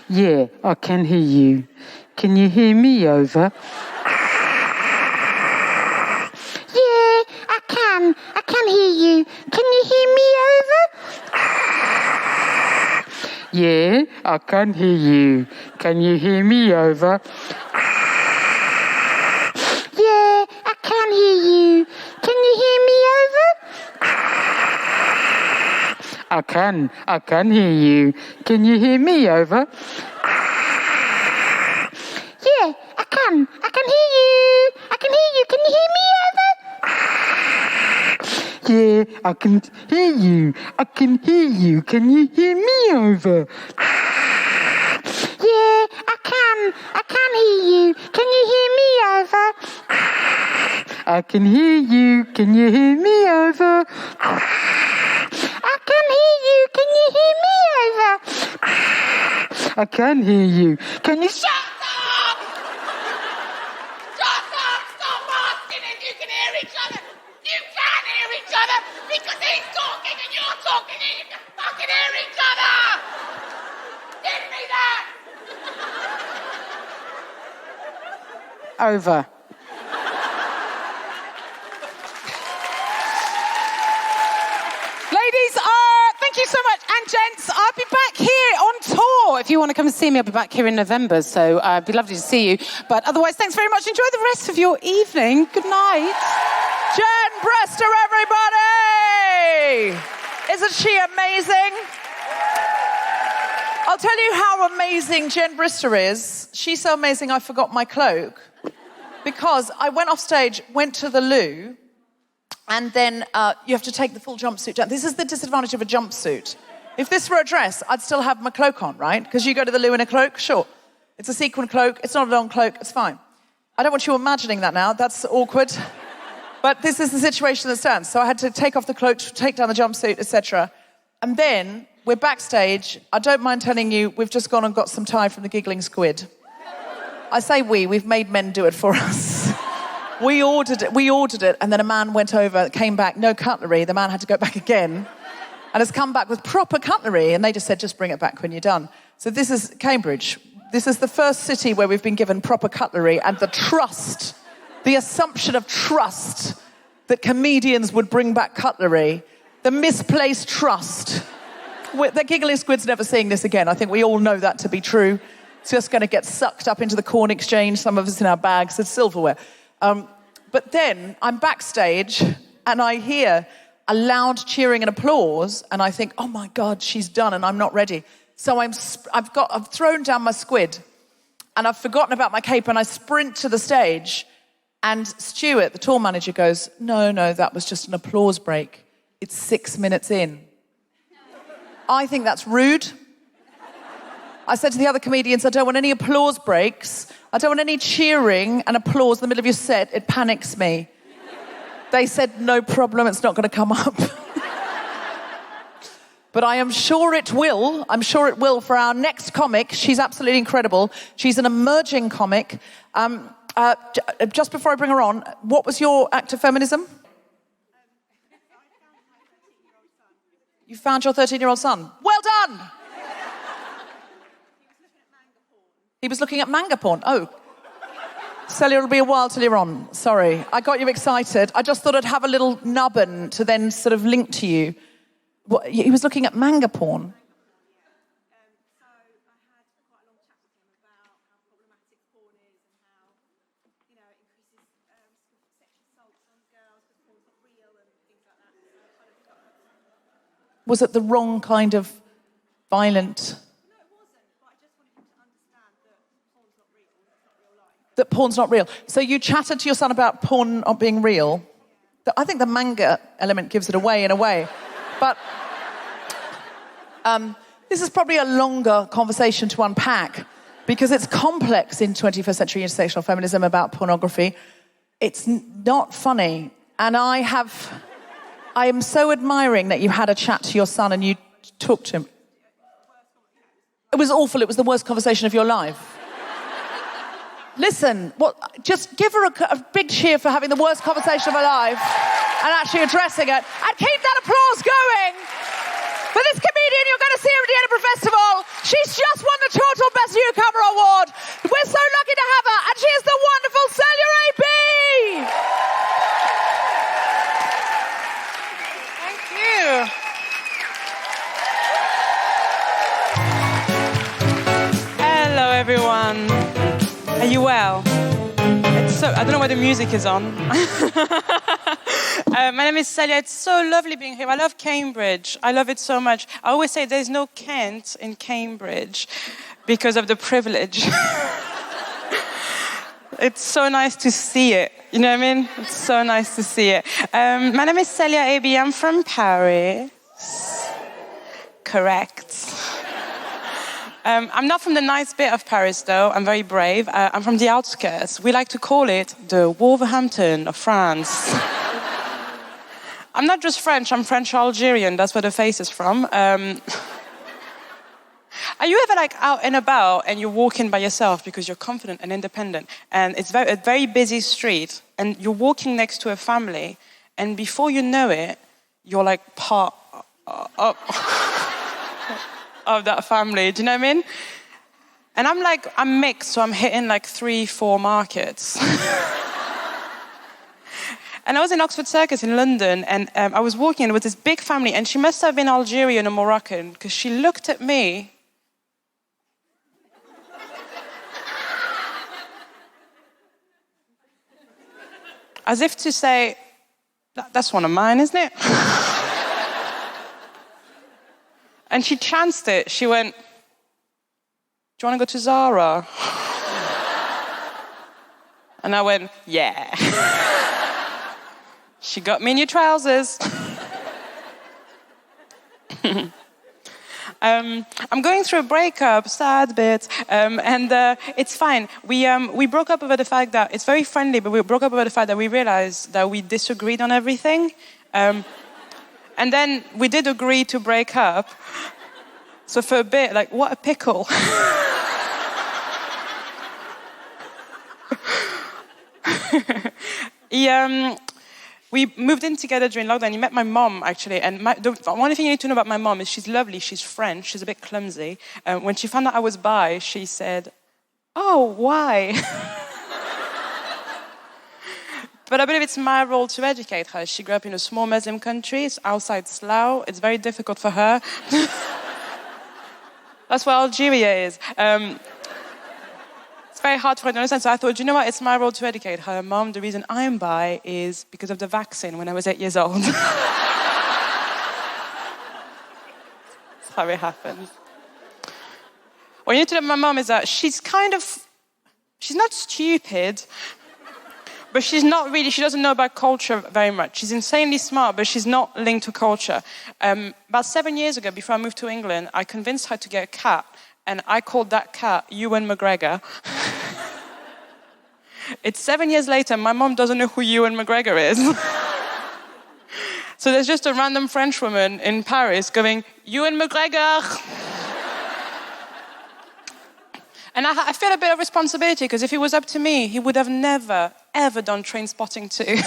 Yeah, I can hear you. Can you hear me? Over. Yeah, I can. I can hear you. Can you hear me? Over. Yeah, I can hear you. Can you hear me? Over. Yeah, I can hear you. Can you hear me? Over. I can hear you. Can you hear me? Over. Yeah, I can hear you. I can hear you. Can you hear me? Over. Yeah, I can hear you. I can hear you. Can you hear me? Over. Yeah, I can hear you. Can you hear me? Over. I can hear you. Can you hear me? Over. I can hear you. Can you hear me? Over. I can hear you. Can you shut up? Shut up! Stop asking if you can hear each other. You can hear each other because he's talking and you're talking and you can fucking hear each other. Give me that. Over. Ladies, thank you so much. And gents, I'll be back here on tour. If you want to come and see me, I'll be back here in November. So it'd be lovely to see you. But otherwise, thanks very much. Enjoy the rest of your evening. Good night. Jen Brister, everybody! Isn't she amazing? I'll tell you how amazing Jen Brister is. She's so amazing I forgot my cloak. Because I went off stage, went to the loo, and then you have to take the full jumpsuit down. This is the disadvantage of a jumpsuit. If this were a dress, I'd still have my cloak on, right? Because you go to the loo in a cloak, sure. It's a sequin cloak, it's not a long cloak, it's fine. I don't want you imagining that now, that's awkward. But this is the situation that stands. So I had to take off the cloak, take down the jumpsuit, etc. And then we're backstage. I don't mind telling you, we've just gone and got some Thai from the Giggling Squid. I say we've made men do it for us. We ordered it, and then a man went over, came back, no cutlery. The man had to go back again, and has come back with proper cutlery, and they just said, just bring it back when you're done. So this is Cambridge. This is the first city where we've been given proper cutlery, and the assumption of trust that comedians would bring back cutlery, the misplaced trust. The Giggling Squid's never seeing this again. I think we all know that to be true. It's just going to get sucked up into the corn exchange, some of us in our bags, it's silverware. But then I'm backstage and I hear a loud cheering and applause, and I think, oh my God, she's done and I'm not ready. So I've thrown down my squid and I've forgotten about my cape, and I sprint to the stage, and Stuart, the tour manager, goes, no, that was just an applause break. It's 6 minutes in. I think that's rude. I said to the other comedians, I don't want any applause breaks. I don't want any cheering and applause in the middle of your set. It panics me. They said, no problem, it's not going to come up. But I am sure it will. I'm sure it will for our next comic. She's absolutely incredible. She's an emerging comic. Just before I bring her on, what was your act of feminism? You found your 13-year-old son. Well done! He was looking at manga porn. Oh. Celia, it'll be a while till you're on. Sorry. I got you excited. I just thought I'd have a little nubbin to then sort of link to you. What, he was looking at manga porn? So I had quite a long chat with him about how problematic porn is and how, you know, it increases sexual assault on girls because porn's not real and things like that. So I kind of got... Was it the wrong kind of violent... That porn's not real. So you chatted to your son about porn not being real. I think the manga element gives it away in a way. But this is probably a longer conversation to unpack because it's complex in 21st century intersectional feminism about pornography. It's not funny. And I am so admiring that you had a chat to your son and you talked to him. It was awful. It was the worst conversation of your life. Listen, just give her a big cheer for having the worst conversation of her life and actually addressing it. And keep that applause going for this comedian you're going to see her at the Edinburgh Festival. She's just won the Total Best Newcomer Award. We're so lucky to have her, and she is the wonderful Celia Ab. Thank you. Hello, everyone. Are you well? I don't know why the music is on. My name is Celia. It's so lovely being here. I love Cambridge. I love it so much. I always say there's no Kent in Cambridge because of the privilege. It's so nice to see it. You know what I mean? It's so nice to see it. My name is Celia Ab. I'm from Paris. Correct. I'm not from the nice bit of Paris, though. I'm very brave. I'm from the outskirts. We like to call it the Wolverhampton of France. I'm not just French. I'm French-Algerian. That's where the face is from. Are you ever out and about and you're walking by yourself because you're confident and independent, and it's a very busy street, and you're walking next to a family, and before you know it, you're like part of that family, do you know what I mean? And I'm mixed, so I'm hitting 3-4 markets. And I was in Oxford Circus in London, and I was walking with this big family, and she must have been Algerian or Moroccan, because she looked at me as if to say, that's one of mine, isn't it? And she chanced it. She went, do you want to go to Zara? And I went, yeah. She got me new trousers. I'm going through a breakup, sad bit, and it's fine. We broke up over the fact that, it's very friendly, but we broke up over the fact that we realized that we disagreed on everything. And then we did agree to break up. So for a bit, like, what a pickle. We moved in together during lockdown. He met my mom, actually. And the one thing you need to know about my mom is she's lovely. She's French. She's a bit clumsy. When she found out I was bi, she said, "Oh, why?" But I believe it's my role to educate her. She grew up in a small Muslim country. It's outside Slough. It's very difficult for her. That's where Algeria is. It's very hard for her to understand. So I thought, you know what? It's my role to educate her. Mom, the reason I'm bi is because of the vaccine when I was 8 years old. That's how it happened. What you need to know about my mom is that she's not stupid, but she doesn't know about culture very much. She's insanely smart, but she's not linked to culture. About 7 years ago, before I moved to England, I convinced her to get a cat, and I called that cat Ewan McGregor. It's 7 years later, my mom doesn't know who Ewan McGregor is. So there's just a random French woman in Paris going, Ewan McGregor. And I feel a bit of responsibility, because if it was up to me, he would have never, ever done Train Spotting 2.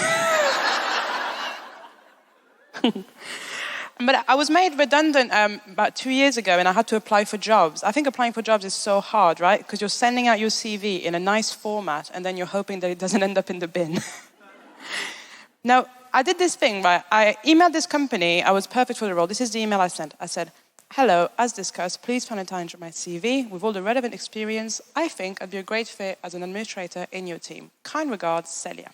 But I was made redundant about 2 years ago, and I had to apply for jobs. I think applying for jobs is so hard, right? Because you're sending out your CV in a nice format, and then you're hoping that it doesn't end up in the bin. Now, I did this thing, right? I emailed this company. I was perfect for the role. This is the email I sent. I said, "Hello, as discussed, please find a time to my CV with all the relevant experience. I think I'd be a great fit as an administrator in your team. Kind regards, Celia."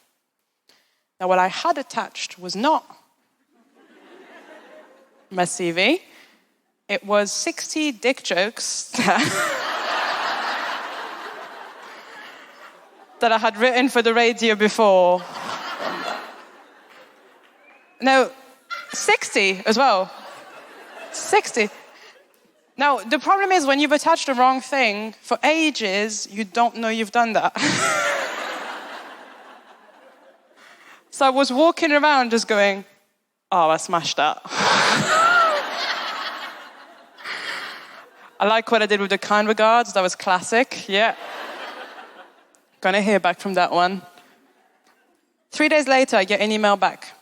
Now, what I had attached was not my CV. It was 60 dick jokes that I had written for the radio before. No, 60 as well. 60. Now, the problem is when you've attached the wrong thing, for ages, you don't know you've done that. So I was walking around just going, "Oh, I smashed that." I like what I did with the kind regards. That was classic, yeah. Gonna hear back from that one. 3 days later, I get an email back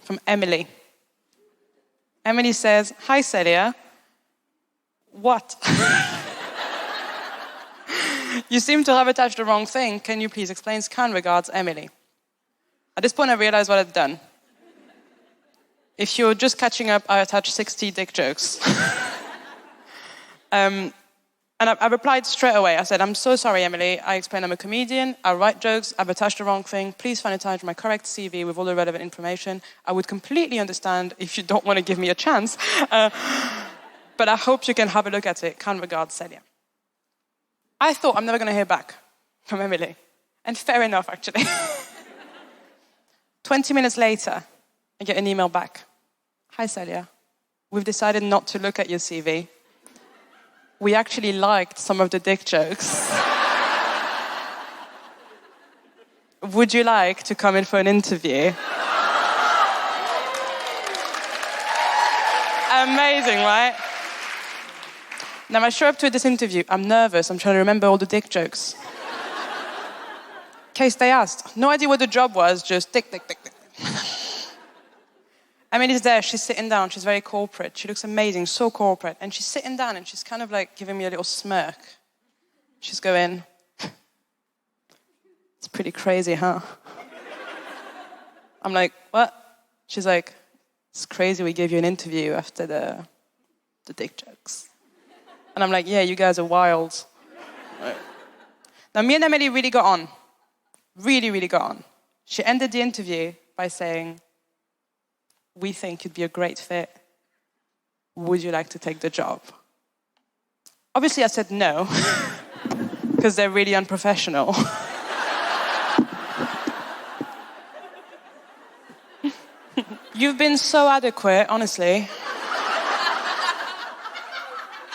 from Emily. Emily says, "Hi, Celia. What? You seem to have attached the wrong thing. Can you please explain? Kind regards, Emily." At this point, I realized what I'd done. If you're just catching up, I attached 60 dick jokes. And I replied straight away. I said, "I'm so sorry, Emily. I explained I'm a comedian. I write jokes. I've attached the wrong thing. Please find a time for my correct CV with all the relevant information. I would completely understand if you don't want to give me a chance. But I hope you can have a look at it. Kind regards, Celia." I thought I'm never going to hear back from Emily. And fair enough, actually. 20 minutes later, I get an email back. "Hi, Celia. We've decided not to look at your CV. We actually liked some of the dick jokes. Would you like to come in for an interview?" Amazing, right? Now I show up to this interview. I'm nervous. I'm trying to remember all the dick jokes. In case they asked. No idea what the job was, just dick, dick, dick, dick. Emily's there, she's sitting down, she's very corporate. She looks amazing, so corporate. And she's sitting down and she's kind of like giving me a little smirk. She's going, "It's pretty crazy, huh?" I'm like, "What?" She's like, "It's crazy we gave you an interview after the dick jokes." And I'm like, "Yeah, you guys are wild." Right. Now, me and Emily really got on. Really, really got on. She ended the interview by saying, "We think you'd be a great fit. Would you like to take the job?" Obviously, I said no, because they're really unprofessional. You've been so adequate, honestly.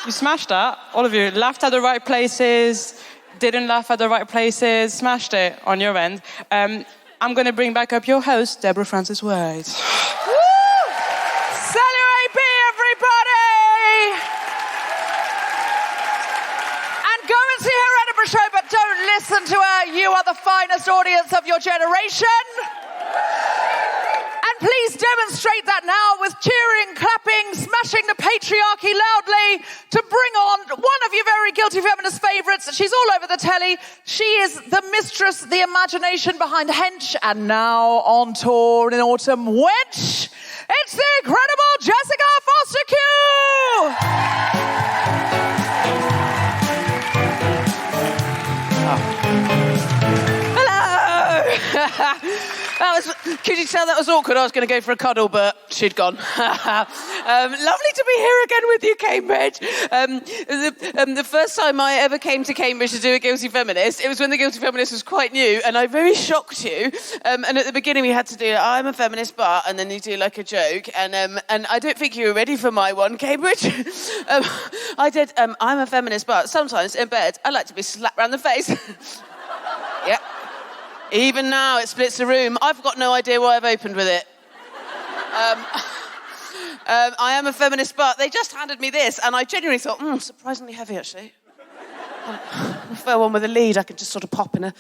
You smashed that, all of you. Laughed at the right places, didn't laugh at the right places, smashed it on your end. I'm going to bring back up your host, Deborah Francis White. Celia Ab, everybody! listen to her. You are the finest audience of your generation. And please demonstrate that now with cheering, clapping, smashing the patriarchy loudly to bring on one of your very guilty feminist favourites. She's all over the telly. She is the mistress, the imagination behind Hench, and now on tour in autumn, Wench. It's the incredible Jessica Fostekew! Could you tell that was awkward? I was going to go for a cuddle, but she'd gone. Lovely to be here again with you, Cambridge. The first time I ever came to Cambridge to do a Guilty Feminist, it was when the Guilty Feminist was quite new, and I very shocked you. And at the beginning we had to do, I'm a feminist, but, and then you do like a joke. And I don't think you were ready for my one, Cambridge. I did, I'm a feminist, but sometimes in bed I like to be slapped round the face. Yep. Even now, it splits the room. I've got no idea why I've opened with it. I am a feminist, but they just handed me this, and I genuinely thought, surprisingly heavy, actually. I prefer one with a lead. I could just sort of pop in a...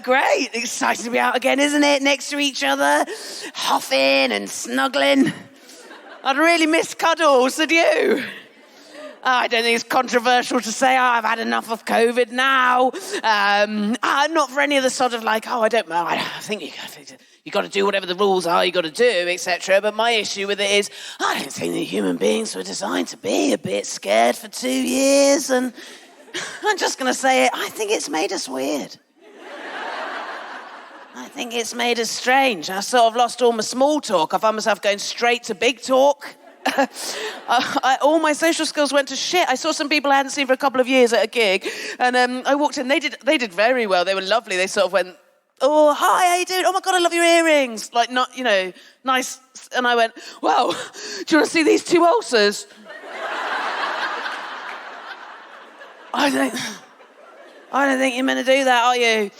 Great. Excited to be out again, isn't it? Next to each other, huffing and snuggling. I'd really miss cuddles, did you? I don't think it's controversial to say, I've had enough of COVID now. Not for any of the sort of like, I don't know. I think you got to do whatever the rules are you got to do, etc. But my issue with it is, I don't think that human beings were designed to be a bit scared for 2 years. And I'm just going to say it, I think it's made us weird. I think it's made us strange. I sort of lost all my small talk. I found myself going straight to big talk. All my social skills went to shit. I saw some people I hadn't seen for a couple of years at a gig, and I walked in. They did very well. They were lovely. They sort of went, "Oh, hi, how you doing? Oh my God, I love your earrings." Like, not, nice. And I went, "Wow, do you want to see these 2 ulcers?" I don't think you're meant to do that, are you?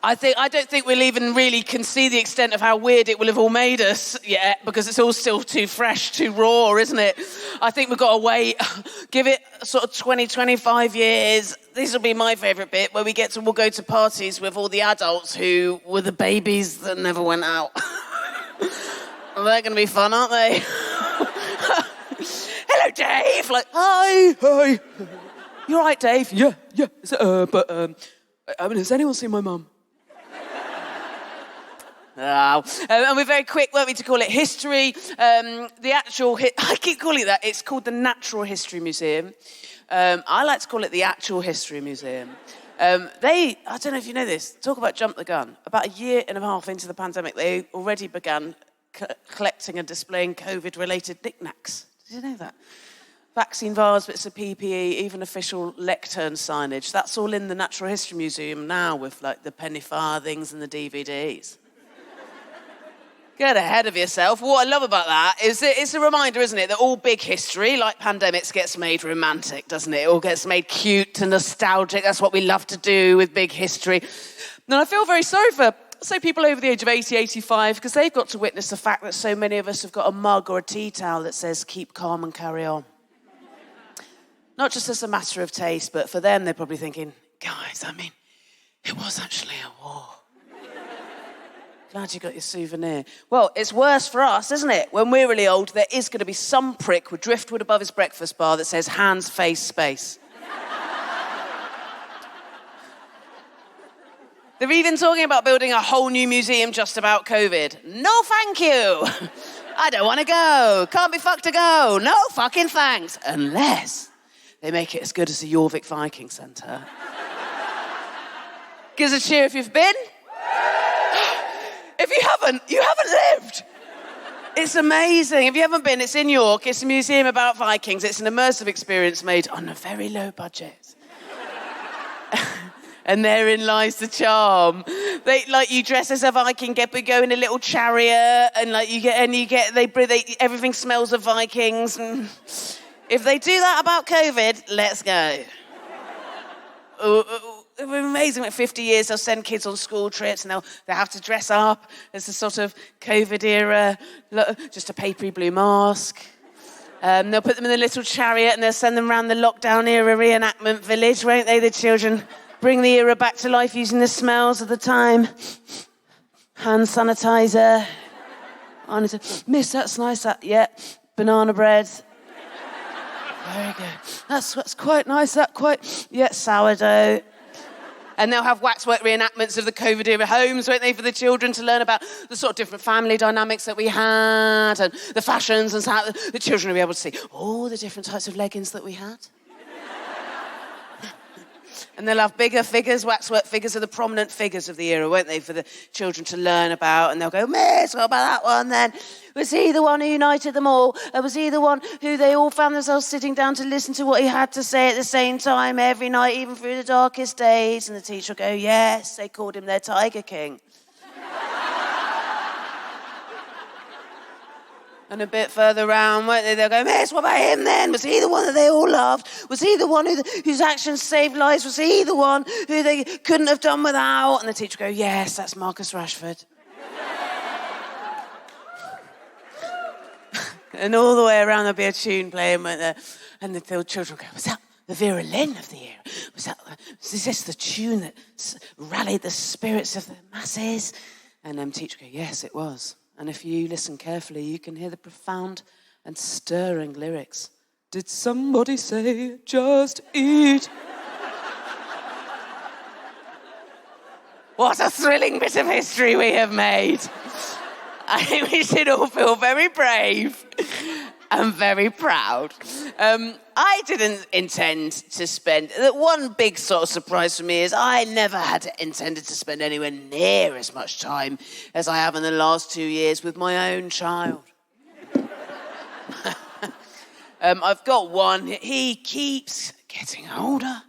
I don't think we'll even really can see the extent of how weird it will have all made us yet, because it's all still too fresh, too raw, isn't it? I think we've got to wait, give it sort of 20, 25 years. This will be my favourite bit, where we'll go to parties with all the adults who were the babies that never went out. Well, they're going to be fun, aren't they? Hello, Dave. Like, hi. You all right, Dave? Yeah. Has anyone seen my mum? Oh. And we're very quick, weren't we, to call it history. I keep calling it that. It's called the Natural History Museum. I like to call it the Actual History Museum. I don't know if you know this, talk about jump the gun. About a year and a half into the pandemic, they already began collecting and displaying COVID-related knickknacks. Did you know that? Vaccine vials, bits of PPE, even official lectern signage. That's all in the Natural History Museum now, with like the penny farthings and the DVDs. Get ahead of yourself. What I love about that is it's a reminder, isn't it, that all big history, like pandemics, gets made romantic, doesn't it? It all gets made cute and nostalgic. That's what we love to do with big history. And I feel very sorry for, say, people over the age of 80, 85, because they've got to witness the fact that so many of us have got a mug or a tea towel that says, keep calm and carry on. Not just as a matter of taste, but for them, they're probably thinking, guys, it was actually a war. Glad you got your souvenir. Well, it's worse for us, isn't it? When we're really old, there is going to be some prick with driftwood above his breakfast bar that says hands, face, space. They're even talking about building a whole new museum just about COVID. No, thank you. I don't want to go. Can't be fucked to go. No fucking thanks. Unless they make it as good as the Jorvik Viking Centre. Give us a cheer if you've been. If you haven't lived. It's amazing. If you haven't been, it's in York. It's a museum about Vikings. It's an immersive experience made on a very low budget. And therein lies the charm. You dress as a Viking, go in a little chariot, and everything smells of Vikings. And if they do that about COVID, let's go. It was amazing. Like 50 years, they'll send kids on school trips, and they'll have to dress up as a sort of COVID era, just a papery blue mask. They'll put them in the little chariot and they'll send them around the lockdown era reenactment village, won't they, the children? Bring the era back to life using the smells of the time. Hand sanitizer. Miss, that's nice. Banana bread. Very good. That's quite nice. Sourdough. And they'll have waxwork reenactments of the COVID-era homes, won't they, for the children to learn about the sort of different family dynamics that we had and the fashions and how the children will be able to see all the different types of leggings that we had. And they'll have bigger figures, waxwork figures of the prominent figures of the era, won't they, for the children to learn about. And they'll go, Miss, what about that one then? Was he the one who united them all? Was he the one who they all found themselves sitting down to listen to what he had to say at the same time every night, even through the darkest days? And the teacher will go, yes, they called him their Tiger King. And a bit further round, won't they? They'll go, Miss, what about him then? Was he the one that they all loved? Was he the one whose actions saved lives? Was he the one who they couldn't have done without? And the teacher will go, yes, that's Marcus Rashford. And all the way around there'll be a tune playing, won't there? And the children will go, was that the Vera Lynn of the era? Was this the tune that rallied the spirits of the masses? And teacher will go, yes, it was. And if you listen carefully, you can hear the profound and stirring lyrics. Did somebody say, just eat? What a thrilling bit of history we have made. I think we should all feel very brave and very proud. I didn't intend to spend... One big sort of surprise for me is I never had intended to spend anywhere near as much time as I have in the last 2 years with my own child. I've got one. He keeps getting older.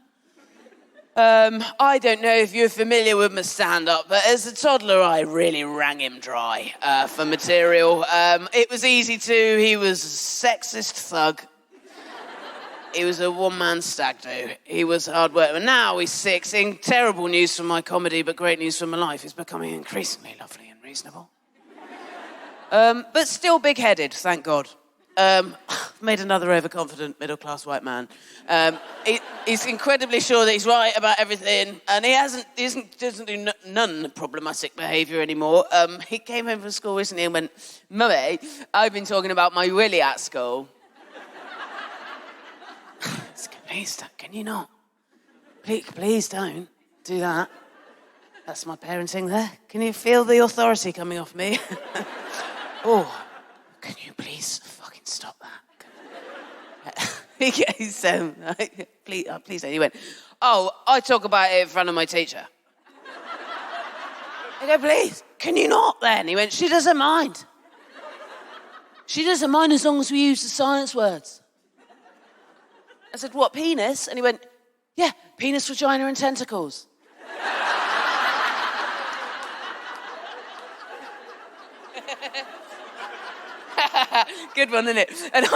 I don't know if you're familiar with my stand-up, but as a toddler, I really wrang him dry for material. It was easy to. He was a sexist thug. He was a one-man stag do. He was hard work. And now he's 6. Terrible news for my comedy, but great news for my life. He's becoming increasingly lovely and reasonable. But still big-headed, thank God. Made another overconfident middle-class white man. He's incredibly sure that he's right about everything, and he doesn't do none problematic behaviour anymore. He came home from school recently and went, Mummy, I've been talking about my willy at school. Please, can you not? Please don't do that. That's my parenting there. Can you feel the authority coming off me? Oh, can you please fucking stop that? Please don't. He went, oh, I talk about it in front of my teacher. I go, please, can you not then? He went, she doesn't mind. She doesn't mind as long as we use the science words. I said, what, penis? And he went, yeah, penis, vagina, and tentacles. Good one, isn't it? And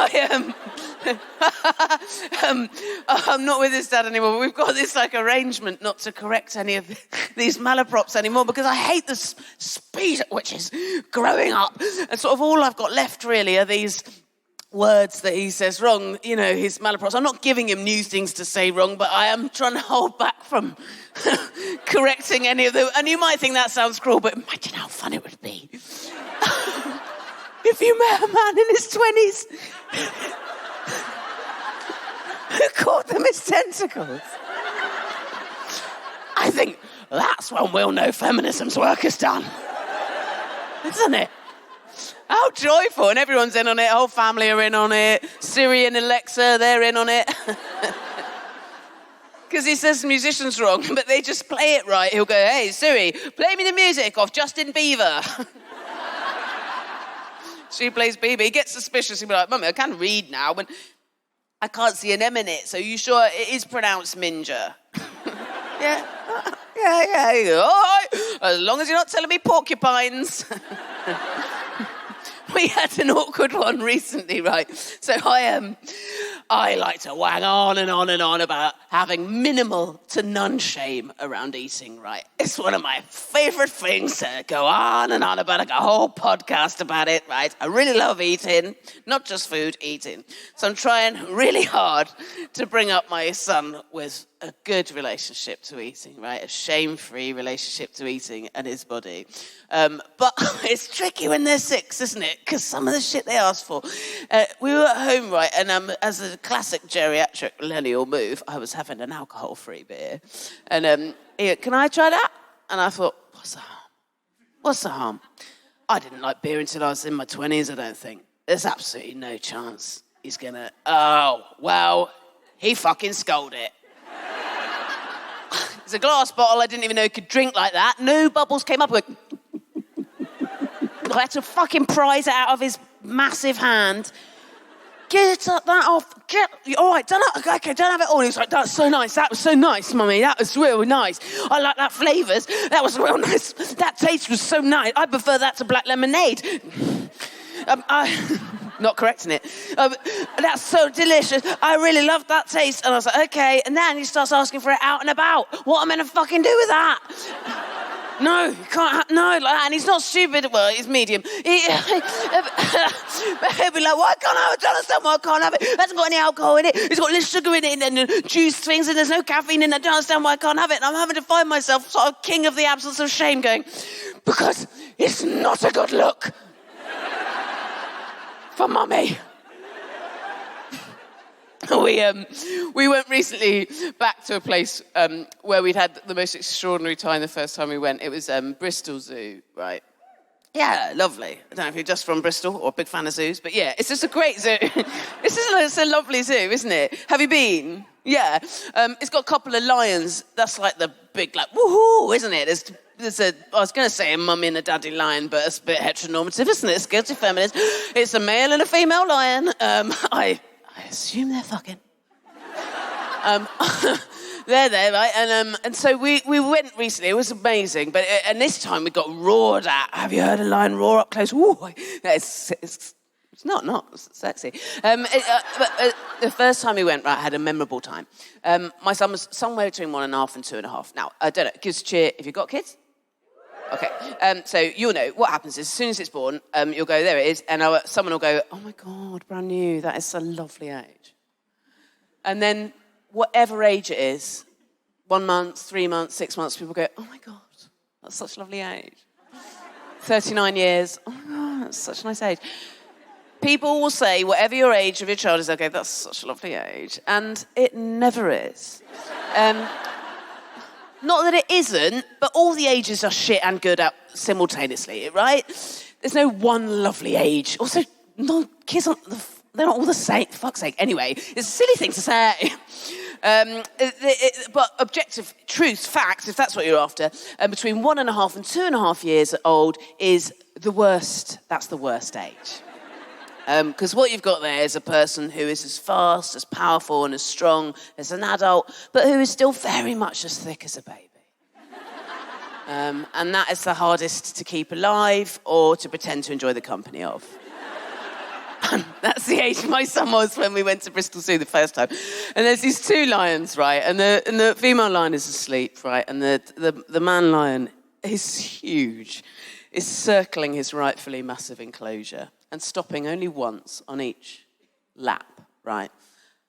I'm not with his dad anymore, but we've got this arrangement not to correct any of these malaprops anymore because I hate the speed at which he's growing up. And sort of all I've got left really are these words that he says wrong, his malaprops. I'm not giving him new things to say wrong, but I am trying to hold back from correcting any of them. And you might think that sounds cruel, but imagine how fun it would be. If you met a man in his 20s who called them his tentacles. I think that's when we'll know feminism's work is done. Isn't it? How joyful, and everyone's in on it, whole family are in on it, Siri and Alexa, they're in on it. Because he says the musician's wrong, but they just play it right. He'll go, hey, Siri, play me the music of Justin Bieber. She plays Bieber. He gets suspicious. He'll be like, Mummy, I can read now, but I can't see an M in it, so you sure it is pronounced Minger? Yeah. All right. As long as you're not telling me porcupines. We had an awkward one recently, right? So I I like to wang on and on and on about having minimal to none shame around eating, right? It's one of my favourite things to go on and on about, like a whole podcast about it, right? I really love eating, not just food, eating. So I'm trying really hard to bring up my son with a good relationship to eating, right? A shame-free relationship to eating and his body. But it's tricky when they're 6, isn't it? Because some of the shit they ask for. We were at home, right? And as a classic geriatric millennial move, I was having an alcohol-free beer. And he went, can I try that? And I thought, what's the harm? What's the harm? I didn't like beer until I was in my 20s, I don't think. There's absolutely no chance he's gonna... Oh, well, he fucking sculled it. It's a glass bottle. I didn't even know he could drink like that. No bubbles came up. I had to fucking prise it out of his massive hand. Get that off. All right, okay, don't have it all. He was like, that's so nice. That was so nice, Mummy. That was really nice. I like that flavours. That was real nice. That taste was so nice. I prefer that to black lemonade. Not correcting it. That's so delicious. I really love that taste. And I was like, okay. And then he starts asking for it out and about. What am I going to fucking do with that? No, you can't no, like that. And he's not stupid. Well, he's medium. He'll be like, why can't I have it? I don't understand why I can't have it. It hasn't got any alcohol in it. It's got less sugar in it and juice things and there's no caffeine in it. I don't understand why I can't have it. And I'm having to find myself sort of king of the absence of shame going, because it's not a good look. For Mummy. We went recently back to a place where we'd had the most extraordinary time the first time we went. It was Bristol Zoo, right? Yeah, lovely. I don't know if you're just from Bristol or a big fan of zoos, but yeah, it's just a great zoo. It's a lovely zoo, isn't it? Have you been? Yeah. It's got a couple of lions. That's like the big, like, woohoo, isn't it? I was going to say a mummy and a daddy lion, but it's a bit heteronormative, isn't it? It's guilty feminist. It's a male and a female lion. I assume they're fucking. They're there, right? And so we went recently. It was amazing. And this time we got roared at. Have you heard a lion roar up close? Ooh, it's not sexy. But the first time we went, right, I had a memorable time. My son was somewhere between 1.5 and 2.5. Now, I don't know, gives a cheer if you've got kids. Okay, so you'll know what happens is as soon as it's born, you'll go, there it is, and someone will go, oh my God, brand new, that is a lovely age. And then whatever age it is, 1 month, 3 months, 6 months, people go, oh my God, that's such a lovely age. 39 years, oh my God, that's such a nice age. People will say, whatever your age of your child is, okay, that's such a lovely age. And it never is. Not that it isn't, but all the ages are shit and good at simultaneously, right? There's no one lovely age. Also, no, kids aren't, they're not all the same, for fuck's sake. Anyway, it's a silly thing to say. But objective truth, facts, if that's what you're after, between 1.5 and 2.5 years old is the worst. That's the worst age. Because what you've got there is a person who is as fast, as powerful and as strong as an adult, but who is still very much as thick as a baby. And that is the hardest to keep alive or to pretend to enjoy the company of. That's the age my son was when we went to Bristol Zoo the first time. And there's these 2 lions, right? And the female lion is asleep, right? And the man lion is huge, is circling his rightfully massive enclosure and stopping only once on each lap, right?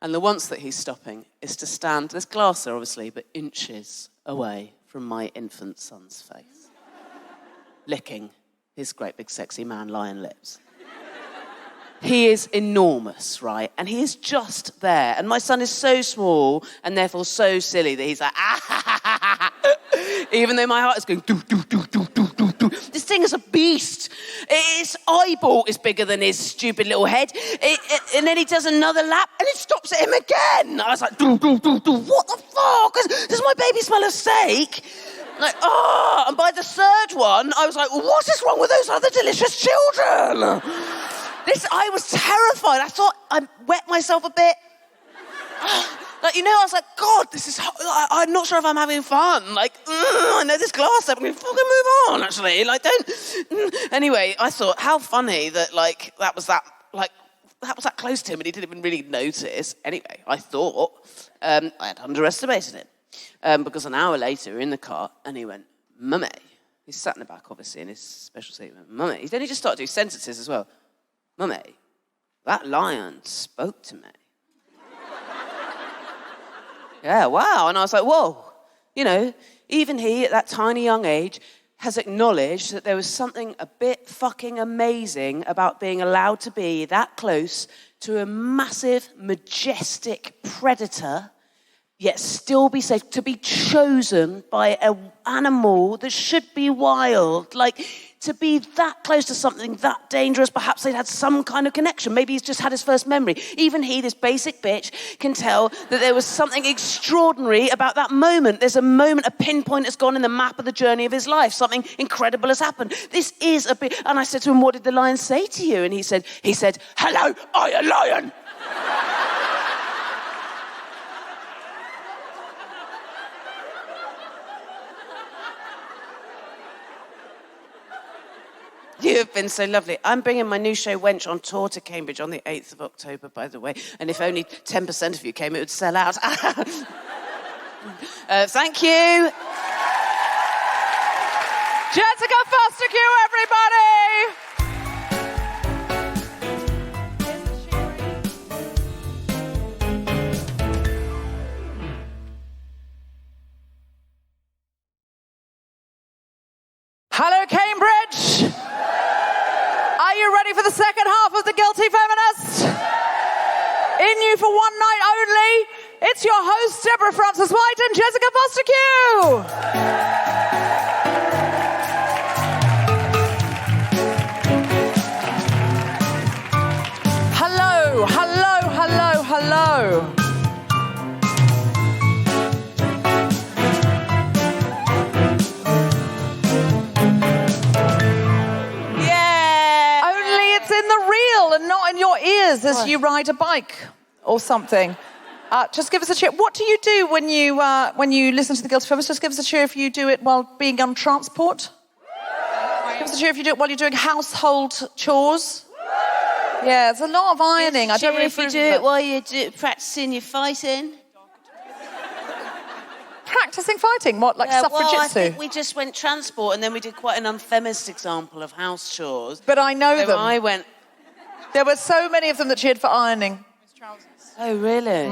And the once that he's stopping is to stand, there's glass there obviously, but inches away from my infant son's face, licking his great big sexy man lion lips. He is enormous, right? And he is just there. And my son is so small and therefore so silly that he's like, ah, ha, ha, ha, ha. Even though my heart is going, do, do, do, do, do, do, do. This thing is a beast. Its eyeball is bigger than his stupid little head. And then he does another lap and it stops at him again. I was like, do, do, do, do. What the fuck? Does my baby smell of steak? Like, oh. And by the 3rd one, I was like, what is wrong with those other delicious children? I was terrified. I thought I wet myself a bit. Like, I was like, God, this is... I'm not sure if I'm having fun. Like, I know this glass up. I'm going to fucking move on, actually. Like, don't... Anyway, I thought, how funny that, like, that was that... Like, that close to him and he didn't even really notice. Anyway, I thought I had underestimated him. Because an hour later, we're in the car, and he went, "Mummy." He's sat in the back, obviously, in his special seat. He went, "Mummy." Then he just started doing sentences as well. "Mummy, that lion spoke to me." Yeah, wow. And I was like, whoa. You know, even he, at that tiny young age, has acknowledged that there was something a bit fucking amazing about being allowed to be that close to a massive, majestic predator, yet still be safe, to be chosen by an animal that should be wild. Like, to be that close to something that dangerous, perhaps they'd had some kind of connection. Maybe he's just had his first memory. Even he, this basic bitch, can tell that there was something extraordinary about that moment. There's a moment, a pinpoint has gone in the map of the journey of his life. Something incredible has happened. This is a bit... And I said to him, "What did the lion say to you?" And he said, "Hello, I a lion." You have been so lovely. I'm bringing my new show, Wench, on tour to Cambridge on the 8th of October, by the way. And if only 10% of you came, it would sell out. Thank you. Jessica Fostekew, everybody! Hello, Cambridge! Are you ready for the second half of The Guilty Feminist? In you for one night only, it's your hosts, Deborah Francis-White and Jessica Fostekew! Hello, hello, hello, hello. And not in your ears as you ride a bike or something. Just give us a cheer. What do you do when you listen to The Guilty Feminist? Just give us a cheer if you do it while being on transport. Give us a cheer if you do it while you're doing household chores. Yeah, there's a lot of ironing. I don't really if you do it while you're practicing your fighting. Practicing fighting? What, like suffragitsu? Well, I think we just went transport and then we did quite an unfeminist example of house chores. But I know them. I went... There were so many of them that cheered for ironing. Oh, really?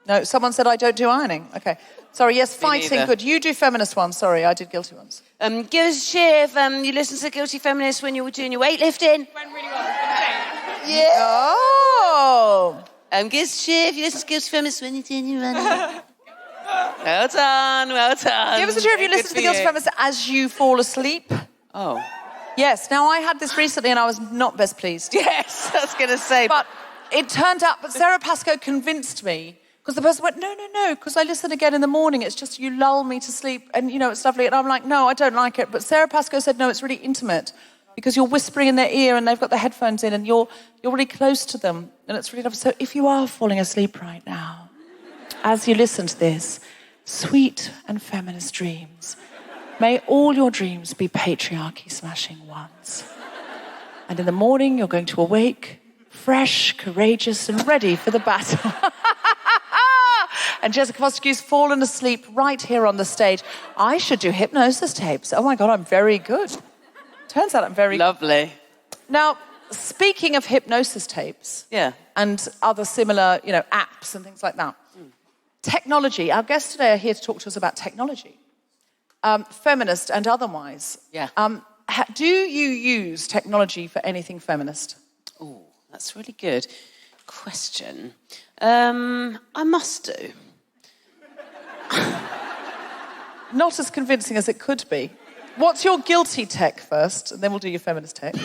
No, someone said I don't do ironing. Okay. Sorry, yes, fighting, good. You do feminist ones. Sorry, I did guilty ones. Give us a cheer if you listen to Guilty Feminist when you were doing your weightlifting. Went really well. Yeah. Oh. Give us a cheer if you listen to Guilty Feminist when you're doing your running. Well done, well done. Give us a cheer if you listen to The Guilty Feminist as you fall asleep. Oh. Yes, now I had this recently and I was not best pleased. Yes, I was going to say. But it turned out, but Sarah Pascoe convinced me, because the person went, no, because I listen again in the morning, it's just you lull me to sleep and, you know, it's lovely. And I'm like, no, I don't like it. But Sarah Pascoe said, no, it's really intimate because you're whispering in their ear and they've got their headphones in and you're really close to them and it's really lovely. So if you are falling asleep right now, as you listen to this, sweet and feminist dreams, may all your dreams be patriarchy-smashing ones. And in the morning, you're going to awake, fresh, courageous, and ready for the battle. And Jessica Fosteskew's fallen asleep right here on the stage. I should do hypnosis tapes. Oh, my God, I'm very good. Turns out I'm very Lovely. Now, speaking of hypnosis tapes and other similar, you know, apps and things like that, technology. Our guests today are here to talk to us about technology. Feminist and otherwise. Yeah. Do you use technology for anything feminist? Oh, that's a really good question. I must do. Not as convincing as it could be. What's your guilty tech first, and then we'll do your feminist tech.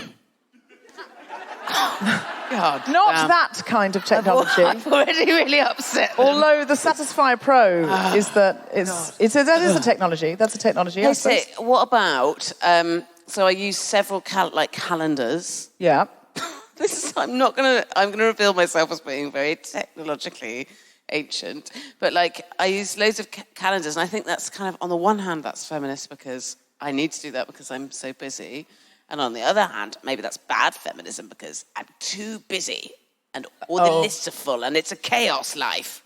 God, Not that kind of technology. I'm already really upset. Although the Satisfy Pro is that that is a technology. That's a technology. I say, what about? So I use several calendars. Yeah. I'm gonna reveal myself as being very technologically ancient, but I use loads of calendars, and I think that's kind of, on the one hand, that's feminist because I need to do that because I'm so busy. And on the other hand, maybe that's bad feminism because I'm too busy and all the lists are full, and it's a chaos life.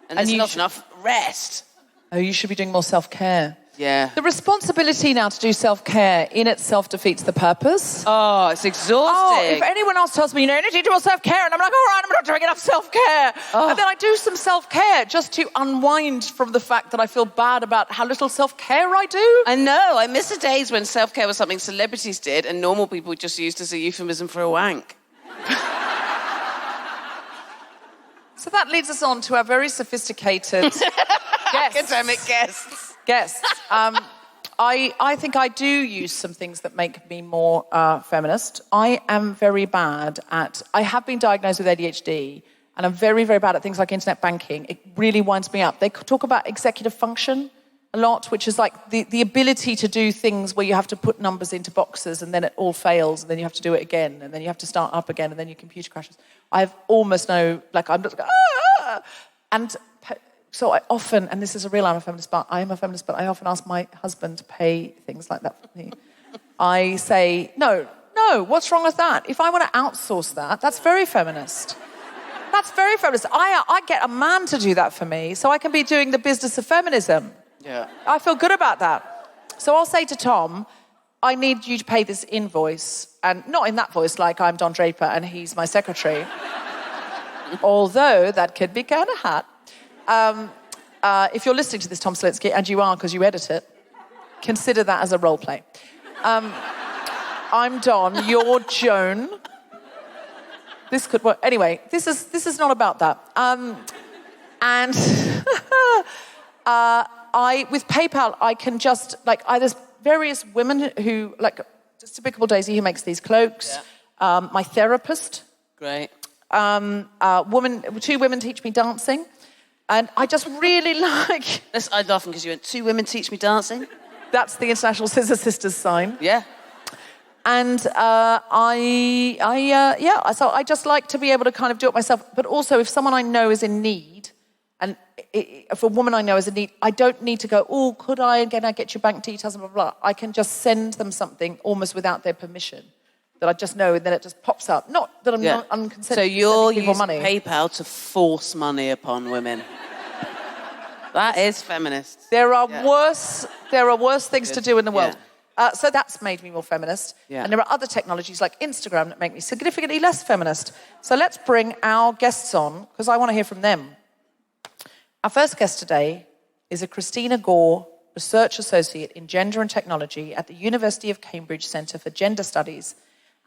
And there's not enough rest. Oh, you should be doing more self-care. Yeah. The responsibility now to do self-care in itself defeats the purpose. Oh, it's exhausting. Oh, if anyone else tells me, you need to do more self-care, and I'm like, all right, I'm not doing enough self-care. And then I do some self-care just to unwind from the fact that I feel bad about how little self-care I do. I know. I miss the days when self-care was something celebrities did and normal people just used as a euphemism for a wank. So that leads us on to our very sophisticated Academic guests. I think I do use some things that make me more feminist. I am very bad at... I have been diagnosed with ADHD, and I'm very, very bad at things like internet banking. It really winds me up. They talk about executive function a lot, which is like the ability to do things where you have to put numbers into boxes and then it all fails and then you have to do it again and then you have to start up again and then your computer crashes. I have almost no... Like, I'm just... And... So I often, and this is a real I'm a feminist, but I I often ask my husband to pay things like that for me. I say, no, what's wrong with that? If I want to outsource that, that's very feminist. That's very feminist. I get a man to do that for me so I can be doing the business of feminism. Yeah. I feel good about that. So I'll say to Tom, I need you to pay this invoice, and not in that voice like I'm Don Draper and he's my secretary. Although that could be kind of hot. If you're listening to this, Tom Slinsky, and you are because you edit it, consider that as a role play. I'm Don, you're Joan. This could work. Anyway, this is not about that. And with PayPal, I can just there's various women who just typical Daisy who makes these cloaks. Yeah. My therapist. Great. Two women teach me dancing. And I just really like... I laugh because you went, 2 women teach me dancing? That's the International Scissor Sisters sign. Yeah. And so I just like to be able to kind of do it myself. But also, if someone I know is in need, and if a woman I know is in need, I don't need to go, could I get your bank details and blah, blah, blah. I can just send them something almost without their permission that I just know, and then it just pops up. Not that I'm not unconsented. So you're using money. PayPal to force money upon women. That is feminist. There are worse things to do in the world. Yeah. So that's made me more feminist. Yeah. And there are other technologies like Instagram that make me significantly less feminist. So let's bring our guests on, because I want to hear from them. Our first guest today is a Christina Gore Research Associate in Gender and Technology at the University of Cambridge Centre for Gender Studies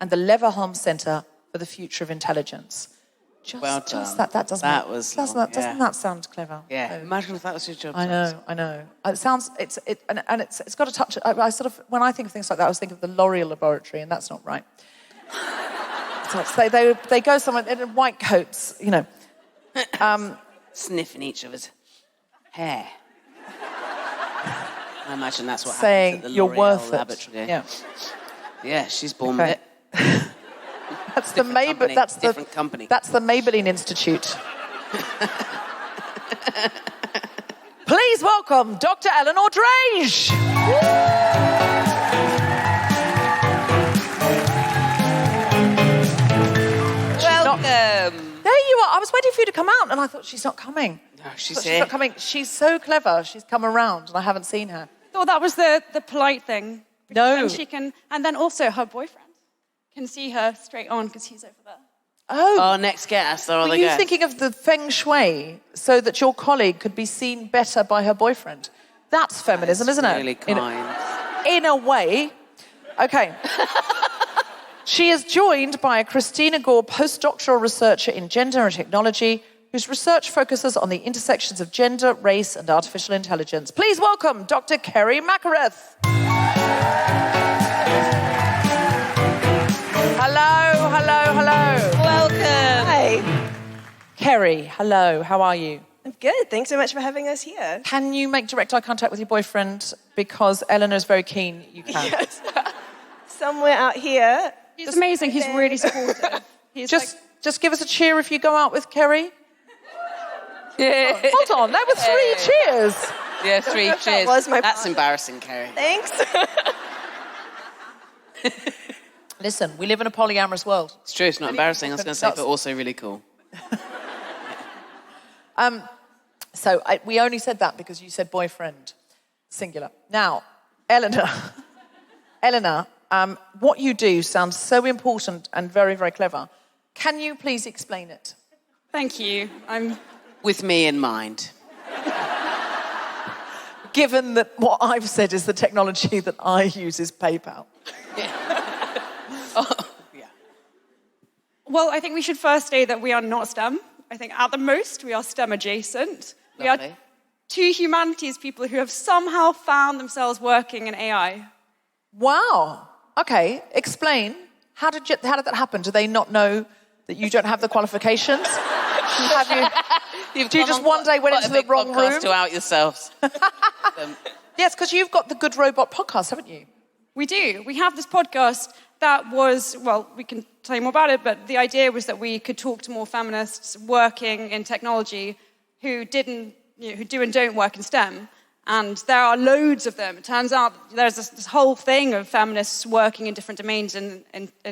and the Leverhulme Centre for the Future of Intelligence. Doesn't that sound clever? Yeah. Imagine if that was your job. I know. It sounds it's got a touch. I sort of, when I think of things like that, I was thinking of the L'Oreal laboratory, and that's not right. So they go somewhere in white coats, sniffing each other's hair. I imagine that's what saying happens at the you're L'Oreal worth laboratory. it. Yeah. Yeah, she's born with it. That's the Maybelline. That's different company. That's the Maybelline Institute. Please welcome Dr. Eleanor Drage. Welcome. There you are. I was waiting for you to come out, and I thought she's not coming. No, she's here. She's not coming. She's so clever. She's come around, and I haven't seen her. Thought that was the polite thing. No. And then also her boyfriend can see her straight on because he's over there. Oh. Our next guest, our other Were you guest. thinking of the feng shui so that your colleague could be seen better by her boyfriend? That's feminism, isn't it? Really kind. In a way. Okay. She is joined by a Christina Gore postdoctoral researcher in gender and technology whose research focuses on the intersections of gender, race, and artificial intelligence. Please welcome Dr. Kerry Mackereth. Hello. Welcome. Hi. Kerry, hello. How are you? I'm good. Thanks so much for having us here. Can you make direct eye contact with your boyfriend? Because Eleanor's very keen you can. Yes. Somewhere out here. He's amazing. He's really supportive. Just give us a cheer if you go out with Kerry. Yeah. Hold on, there were 3 cheers. Yeah, 3 cheers. Was my That's embarrassing, Kerry. Thanks. Listen, we live in a polyamorous world. It's true, it's not embarrassing, I was going to say, but also really cool. So we only said that because you said boyfriend, singular. Now, Eleanor, what you do sounds so important and very, very clever. Can you please explain it? Thank you. With me in mind. Given that what I've said is the technology that I use is PayPal. Well, I think we should first say that we are not STEM. I think at the most we are STEM adjacent. We are two humanities people who have somehow found themselves working in AI. Wow. Okay, explain. How did that happen? Do they not know that you don't have the qualifications? Do you just one day went into the wrong room? To out yourselves. Yes, because you've got the Good Robot podcast, haven't you? We do. We have this podcast that was, well, we can tell you more about it, but the idea was that we could talk to more feminists working in technology who do and don't work in STEM. And there are loads of them. It turns out there's this whole thing of feminists working in different domains in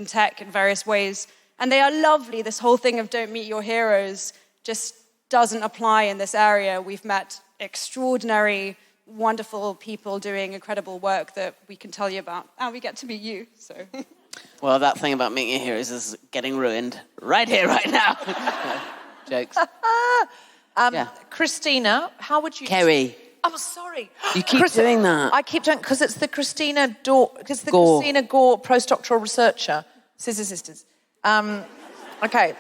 tech in various ways. And they are lovely. This whole thing of don't meet your heroes just doesn't apply in this area. We've met extraordinary, wonderful people doing incredible work that we can tell you about. And we get to meet you, so... Well, that thing about meeting your heroes is getting ruined right here, right now. Jokes. Christina, how would you... Kerry. Oh, sorry. You keep doing that. I keep doing... Because it's the Christina Gore postdoctoral researcher. Sisters. Okay.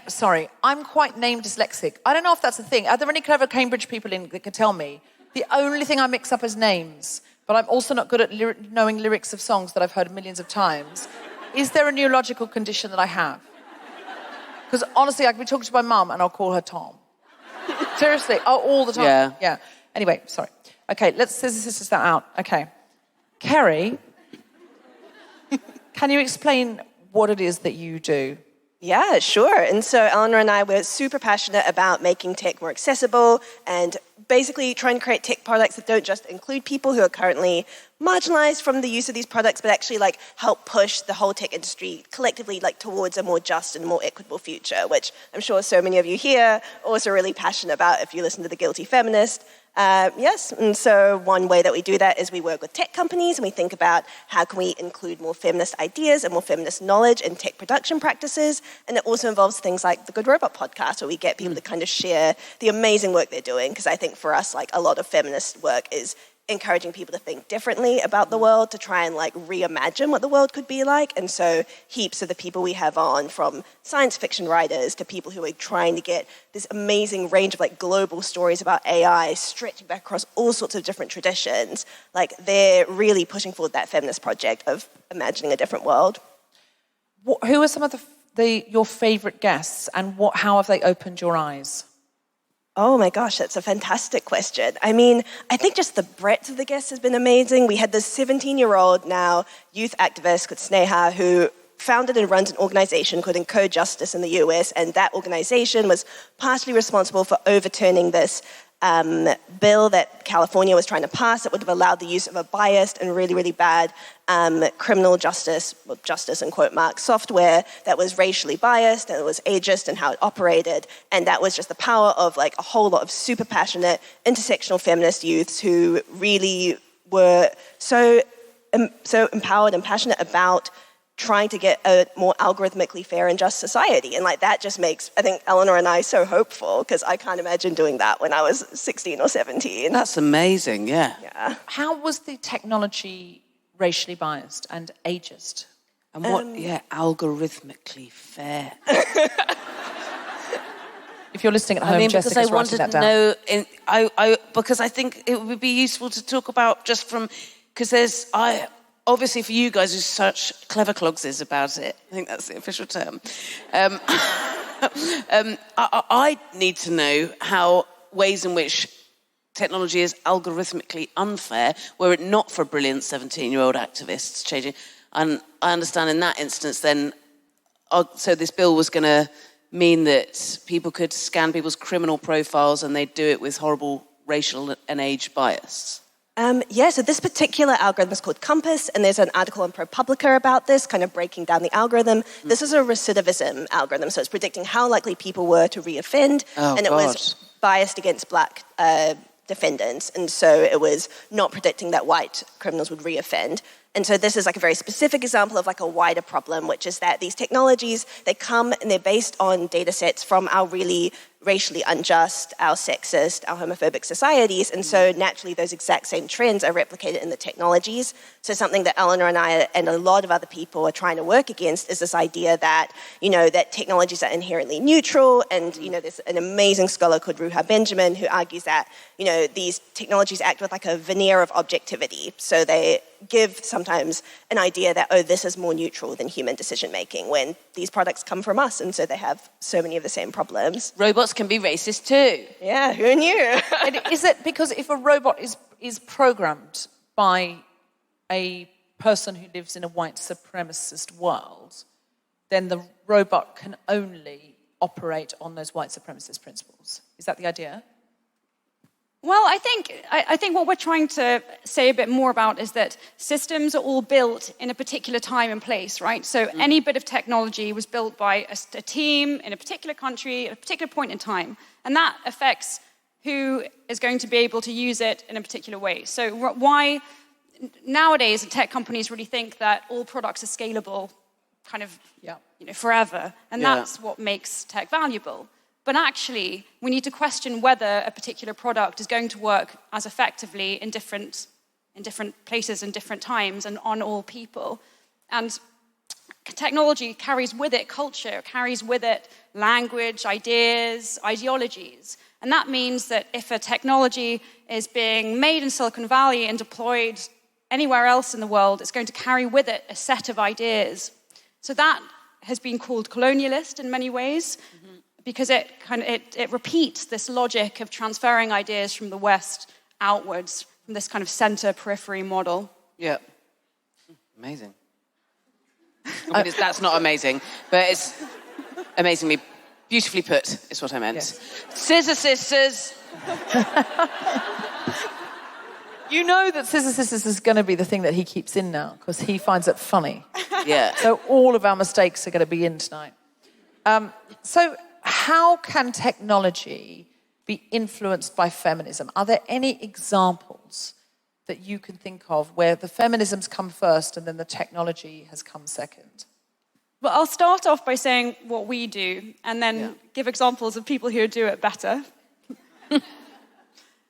Sorry. I'm quite name dyslexic. I don't know if that's a thing. Are there any clever Cambridge people that can tell me? The only thing I mix up is names, but I'm also not good at knowing lyrics of songs that I've heard millions of times. Is there a neurological condition that I have? Because honestly, I could be talking to my mum and I'll call her Tom. Seriously, all the time. Yeah. Anyway, sorry. Okay, let's sisters that out. Okay. Kerry, can you explain what it is that you do? Yeah, sure. And so Eleanor and I were super passionate about making tech more accessible and basically trying to create tech products that don't just include people who are currently marginalized from the use of these products, but actually help push the whole tech industry collectively towards a more just and more equitable future, which I'm sure so many of you here are also really passionate about if you listen to The Guilty Feminist. Yes, and so one way that we do that is we work with tech companies and we think about how can we include more feminist ideas and more feminist knowledge in tech production practices, and it also involves things like the Good Robot podcast, where we get people to kind of share the amazing work they're doing, because I think for us, a lot of feminist work is encouraging people to think differently about the world, to try and reimagine what the world could be like. And so heaps of the people we have on, from science fiction writers to people who are trying to get this amazing range of global stories about AI stretching back across all sorts of different traditions, they're really pushing forward that feminist project of imagining a different world. Who are some of your favourite guests, and how have they opened your eyes? Oh my gosh, that's a fantastic question. I mean, I think just the breadth of the guests has been amazing. We had this 17-year-old now youth activist called Sneha who founded and runs an organization called Encode Justice in the US, and that organization was partially responsible for overturning this bill that California was trying to pass that would have allowed the use of a biased and really, really bad criminal justice in quote marks, software that was racially biased and it was ageist in how it operated. And that was just the power of a whole lot of super passionate intersectional feminist youths who really were so empowered and passionate about trying to get a more algorithmically fair and just society. And that just makes, I think, Eleanor and I so hopeful, because I can't imagine doing that when I was 16 or 17. That's amazing, yeah. How was the technology racially biased and ageist? And algorithmically fair. If you're listening at home, Jessica's writing that down. Because I think it would be useful to talk about obviously, for you guys who's such clever clogses about it, I think that's the official term, I need to know how ways in which technology is algorithmically unfair, were it not for brilliant 17-year-old activists changing. And I understand in that instance then, so this bill was going to mean that people could scan people's criminal profiles and they'd do it with horrible racial and age bias. So this particular algorithm is called Compass, and there's an article on ProPublica about this, kind of breaking down the algorithm. This is a recidivism algorithm, so it's predicting how likely people were to reoffend, and it was biased against black defendants, and so it was not predicting that white criminals would reoffend. And so this is like a very specific example of like a wider problem, which is that these technologies, they come and they're based on data sets from our really racially unjust, our sexist, our homophobic societies. And so naturally those exact same trends are replicated in the technologies. So something that Eleanor and I and a lot of other people are trying to work against is this idea that, that technologies are inherently neutral. And, there's an amazing scholar called Ruha Benjamin who argues that, these technologies act with like a veneer of objectivity. So they give sometimes an idea that, this is more neutral than human decision-making when these products come from us, and so they have so many of the same problems. Robots can be racist too. Yeah, who knew? And is it because if a robot is programmed by a person who lives in a white supremacist world, then the robot can only operate on those white supremacist principles? Is that the idea? Well, I think what we're trying to say a bit more about is that systems are all built in a particular time and place, right? So any bit of technology was built by a team in a particular country at a particular point in time, and that affects who is going to be able to use it in a particular way. So why nowadays tech companies really think that all products are scalable kind of forever, and that's what makes tech valuable. But actually, we need to question whether a particular product is going to work as effectively in different places and different times and on all people. And technology carries with it culture, carries with it language, ideas, ideologies. And that means that if a technology is being made in Silicon Valley and deployed anywhere else in the world, it's going to carry with it a set of ideas. So that has been called colonialist in many ways. Because it repeats this logic of transferring ideas from the West outwards, from this kind of center-periphery model. Yeah. Amazing. I mean, that's not amazing, but it's amazingly beautifully put, is what I meant. Yes. Scissor Sisters. You know that Scissor Sisters is going to be the thing that he keeps in now, because he finds it funny. Yeah. So all of our mistakes are going to be in tonight. How can technology be influenced by feminism? Are there any examples that you can think of where the feminisms come first and then the technology has come second? Well, I'll start off by saying what we do and then give examples of people who do it better.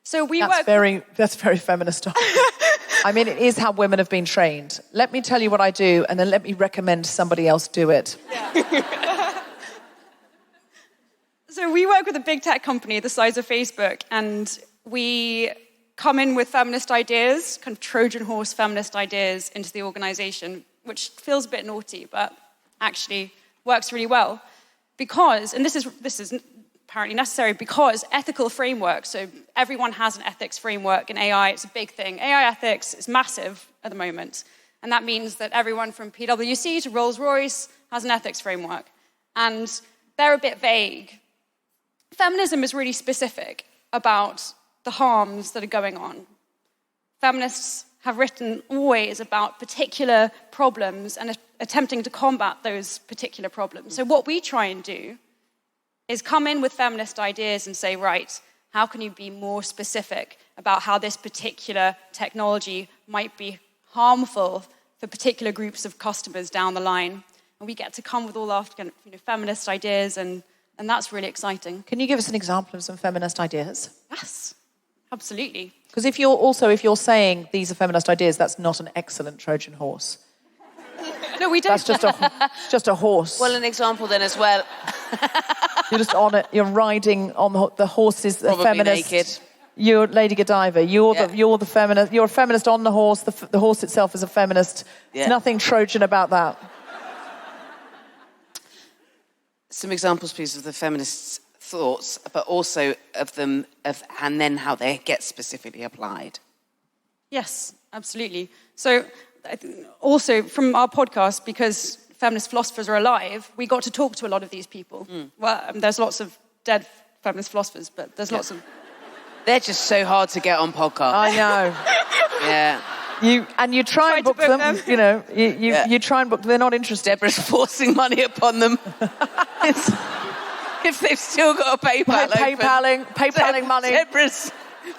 So that's very feminist. I mean, it is how women have been trained. Let me tell you what I do and then let me recommend somebody else do it. Yeah. So we work with a big tech company the size of Facebook, and we come in with feminist ideas, kind of Trojan horse feminist ideas into the organization, which feels a bit naughty, but actually works really well. Because, and this is apparently necessary, because ethical frameworks, so everyone has an ethics framework in AI, it's a big thing. AI ethics is massive at the moment, and that means that everyone from PwC to Rolls-Royce has an ethics framework, and they're a bit vague. Feminism is really specific about the harms that are going on. Feminists have written always about particular problems and attempting to combat those particular problems. So what we try and do is come in with feminist ideas and say, right, how can you be more specific about how this particular technology might be harmful for particular groups of customers down the line? And we get to come with all our feminist ideas, and that's really exciting. Can you give us an example of some feminist ideas? Yes, absolutely. Because if you're saying these are feminist ideas, that's not an excellent Trojan horse. No, we don't. That's just a horse. Well, an example then as well. You're just on it. You're riding on the horses. The Probably feminist. naked. You're Lady Godiva. You're the feminist. You're a feminist on the horse. The horse itself is a feminist. Yeah. There's nothing Trojan about that. Some examples, please, of the feminists' thoughts, but also of them, and then how they get specifically applied. Yes, absolutely. So, also from our podcast, because feminist philosophers are alive, we got to talk to a lot of these people. Well, there's lots of dead feminist philosophers, but there's lots of... They're just so hard to get on podcasts. I know. Yeah. You try and book them. You know, you try and book them. They're not interested. Deborah's forcing money upon them. If they've still got a PayPal PayPaling money. Deborah's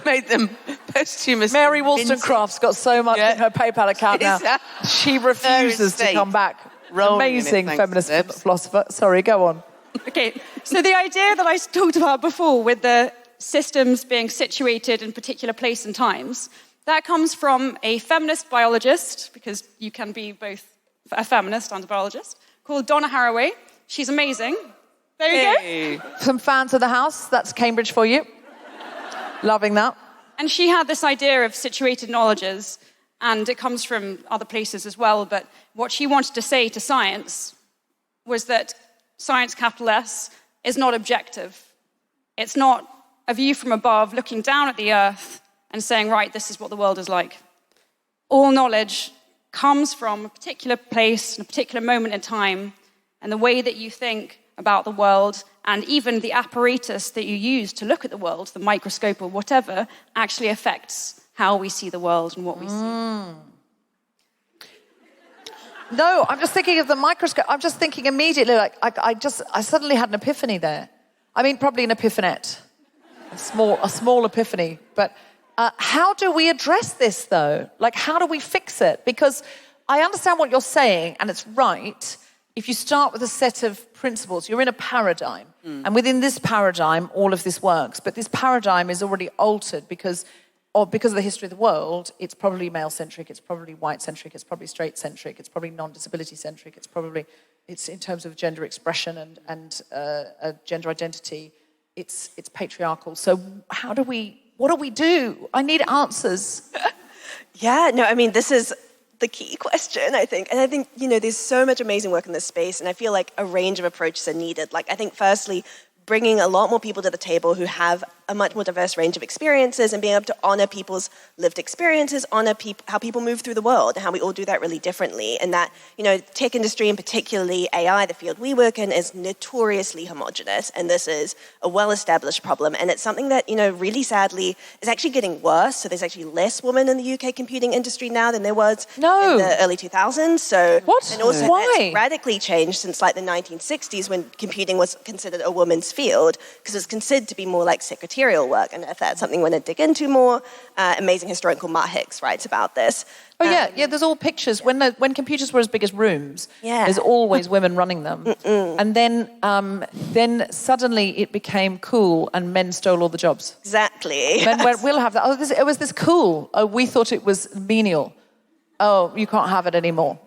made them posthumous. Mary Wollstonecraft's got so much in her PayPal account now. She refuses to come back. Amazing feminist philosopher. Sorry, go on. Okay, so the idea that I talked about before with the systems being situated in particular place and times, that comes from a feminist biologist, because you can be both a feminist and a biologist, called Donna Haraway. She's amazing. There you go. Some fans of the house. That's Cambridge for you. Loving that. And she had this idea of situated knowledges, and it comes from other places as well, but what she wanted to say to science was that science, capital S, is not objective. It's not a view from above looking down at the earth and saying, right, this is what the world is like. All knowledge comes from a particular place, and a particular moment in time, and the way that you think about the world, and even the apparatus that you use to look at the world, the microscope or whatever, actually affects how we see the world and what we see. No, I'm just thinking of the microscope. I'm just thinking immediately, like, I suddenly had an epiphany there. I mean, probably an epiphanette. A small epiphany. But how do we address this, though? Like, how do we fix it? Because I understand what you're saying, and it's right. If you start with a set of principles, you're in a paradigm. And within this paradigm, all of this works. But this paradigm is already altered because of the history of the world. It's probably male-centric, it's probably white-centric, it's probably straight-centric, it's probably non-disability-centric, it's in terms of gender expression and gender identity, it's patriarchal. So what do we do? I need answers. Yeah, no, I mean, this is the key question, I think. And I think, there's so much amazing work in this space, and I feel like a range of approaches are needed. Like, I think firstly, bringing a lot more people to the table who have a much more diverse range of experiences and being able to honor people's lived experiences, honor how people move through the world and how we all do that really differently. And that, tech industry and particularly AI, the field we work in, is notoriously homogenous. And this is a well-established problem. And it's something that, really sadly is actually getting worse. So there's actually less women in the UK computing industry now than there was in the early 2000s. So, what? And also Why? that's radically changed since like the 1960s when computing was considered a woman's field because it was considered to be more like secretarial work. And if that's something we want to dig into more, amazing historian called Matt Hicks writes about this. Oh, yeah, there's all pictures. When computers were as big as rooms, there's always women running them. And then suddenly it became cool and men stole all the jobs. Exactly. Men went, we'll have that. Oh, it was this cool. Oh, we thought it was menial. Oh, you can't have it anymore.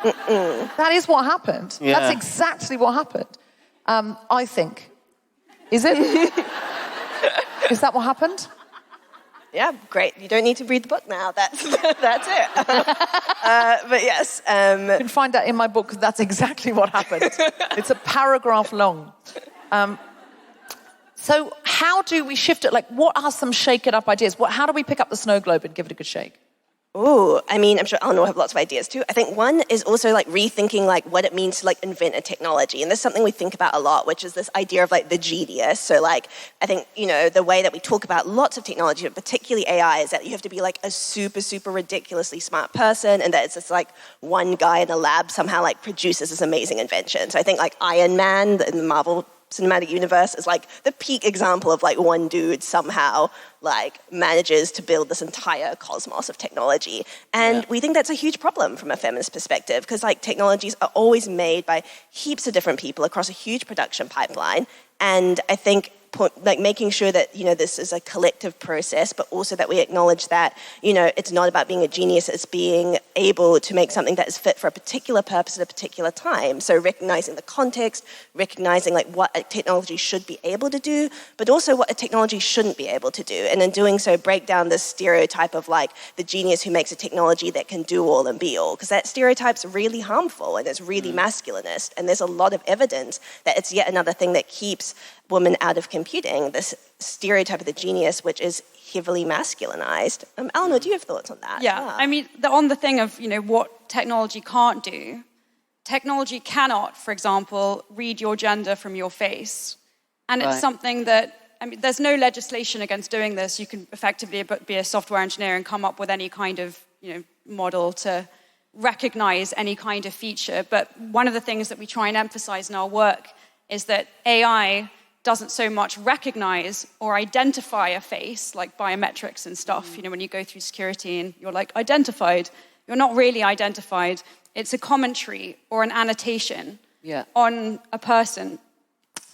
That is what happened. Yeah. That's exactly what happened. I think. Is it? Is that what happened? Yeah, great. You don't need to read the book now. That's it. But yes. You can find that in my book. That's exactly what happened. It's a paragraph long. So how do we shift it? Like, what are some shake it up ideas? How do we pick up the snow globe and give it a good shake? Ooh, I mean, I'm sure Eleanor will have lots of ideas too. I think one is also like rethinking like what it means to like invent a technology. And this is something we think about a lot, which is this idea of like the genius. So like, I think, the way that we talk about lots of technology, but particularly AI, is that you have to be like a super, super ridiculously smart person. And that it's just like one guy in a lab somehow like produces this amazing invention. So I think like Iron Man in the Marvel Cinematic Universe is like the peak example of like one dude somehow like manages to build this entire cosmos of technology. And we think that's a huge problem from a feminist perspective because like technologies are always made by heaps of different people across a huge production pipeline. And I think like making sure that, this is a collective process, but also that we acknowledge that, it's not about being a genius, it's being able to make something that is fit for a particular purpose at a particular time. So recognizing the context, recognizing like what a technology should be able to do, but also what a technology shouldn't be able to do. And in doing so, break down this stereotype of like the genius who makes a technology that can do all and be all, because that stereotype's really harmful and it's really masculinist. And there's a lot of evidence that it's yet another thing that keeps women out of computing, this stereotype of the genius, which is heavily masculinized. Eleanor, do you have thoughts on that? Yeah. I mean, on the thing of, what technology can't do, technology cannot, for example, read your gender from your face. And it's something that I mean, there's no legislation against doing this. You can effectively be a software engineer and come up with any kind of, model to recognize any kind of feature. But one of the things that we try and emphasize in our work is that AI doesn't so much recognize or identify a face, like biometrics and stuff. When you go through security and you're like, identified, you're not really identified. It's a commentary or an annotation on a person.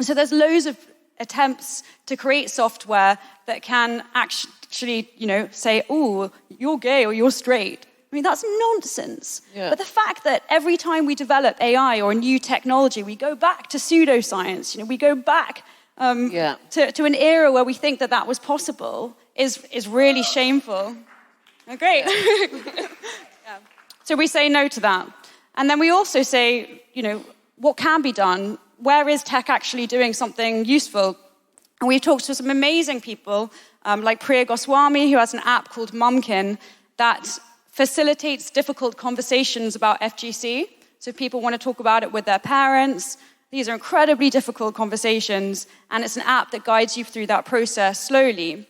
So there's loads of attempts to create software that can actually, say, oh, you're gay or you're straight. I mean, that's nonsense. Yeah. But the fact that every time we develop AI or new technology, we go back to pseudoscience, we go back to an era where we think that was possible is really shameful. Oh, great. Yeah. So we say no to that. And then we also say, what can be done? Where is tech actually doing something useful? And we've talked to some amazing people, like Priya Goswami, who has an app called Mumkin that facilitates difficult conversations about FGC. So if people want to talk about it with their parents, these are incredibly difficult conversations, and it's an app that guides you through that process slowly.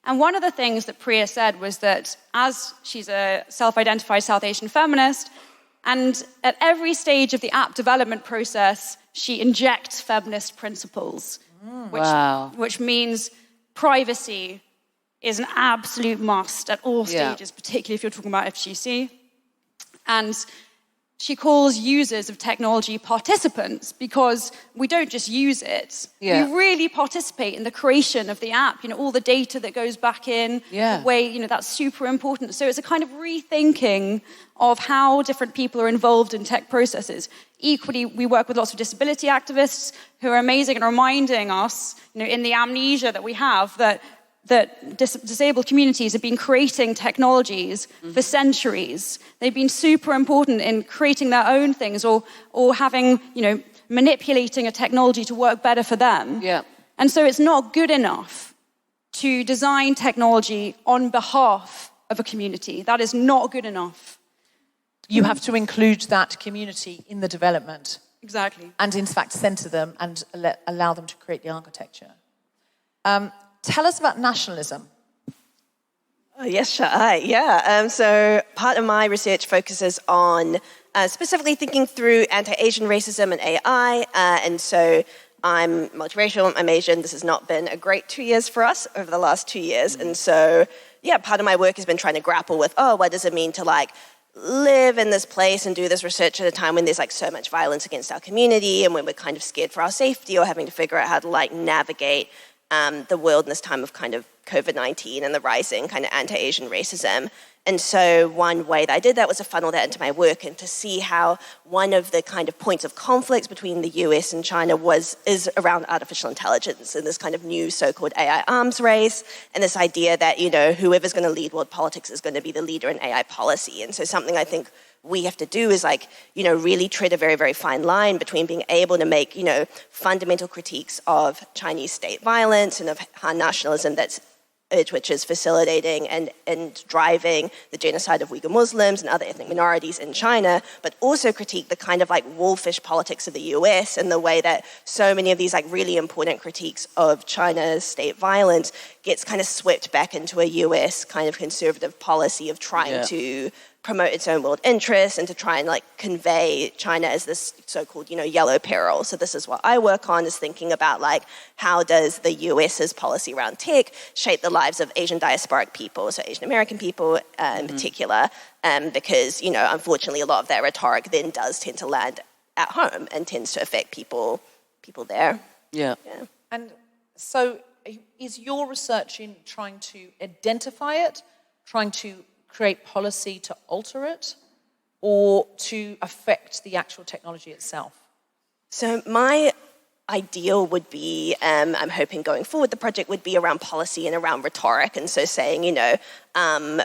And one of the things that Priya said was that as she's a self-identified South Asian feminist, and at every stage of the app development process, she injects feminist principles, which means privacy is an absolute must at all stages, particularly if you're talking about FGC. And she calls users of technology participants because we don't just use it. Yeah. We really participate in the creation of the app, all the data that goes back in, the way, that's super important. So it's a kind of rethinking of how different people are involved in tech processes. Equally, we work with lots of disability activists who are amazing and reminding us, in the amnesia that we have, that disabled communities have been creating technologies for centuries. They've been super important in creating their own things or having, manipulating a technology to work better for them. Yeah. And so it's not good enough to design technology on behalf of a community. That is not good enough. You have to include that community in the development. Exactly. And in fact, center them and allow them to create the architecture. Tell us about nationalism. Oh, yes, shall I? Yeah. So part of my research focuses on specifically thinking through anti-Asian racism and AI. And so I'm multiracial, I'm Asian. This has not been a great 2 years for us over the last 2 years. And so, part of my work has been trying to grapple with, what does it mean to live in this place and do this research at a time when there's so much violence against our community and when we're kind of scared for our safety or having to figure out how to navigate the world in this time of kind of COVID-19 and the rising kind of anti-Asian racism. And so one way that I did that was to funnel that into my work and to see how one of the kind of points of conflicts between the US and China is around artificial intelligence and this kind of new so-called AI arms race and this idea that, whoever's going to lead world politics is going to be the leader in AI policy. And so something I think we have to do is really tread a very, very fine line between being able to make, fundamental critiques of Chinese state violence and of Han nationalism which is facilitating and driving the genocide of Uyghur Muslims and other ethnic minorities in China, but also critique the kind of wolfish politics of the US and the way that so many of these really important critiques of China's state violence gets kind of swept back into a US kind of conservative policy of trying to promote its own world interests and to try and convey China as this so-called, yellow peril. So this is what I work on, is thinking about how does the US's policy around tech shape the lives of Asian diasporic people, so Asian American people in particular, because, unfortunately a lot of their rhetoric then does tend to land at home and tends to affect people there. Yeah. And so is your research in trying to identify it, trying to create policy to alter it, or to affect the actual technology itself? So my ideal would be, I'm hoping going forward, the project would be around policy and around rhetoric. And so saying,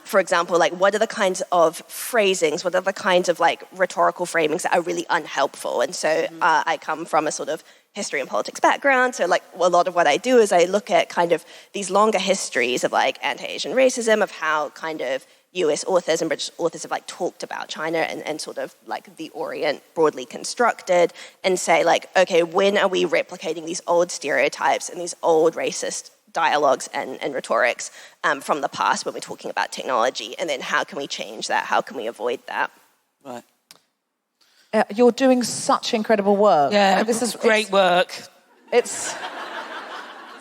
for example, what are the kinds of phrasings, what are the kinds of rhetorical framings that are really unhelpful? And so I come from a sort of history and politics background. So a lot of what I do is I look at kind of these longer histories of anti-Asian racism, of how kind of US authors and British authors have like talked about China and sort of like the Orient broadly constructed, and say like, okay, when are we replicating these old stereotypes and these old racist dialogues and rhetorics from the past when we're talking about technology, and then how can we change that? How can we avoid that? Right. You're doing such incredible work. Yeah, this is great work. It's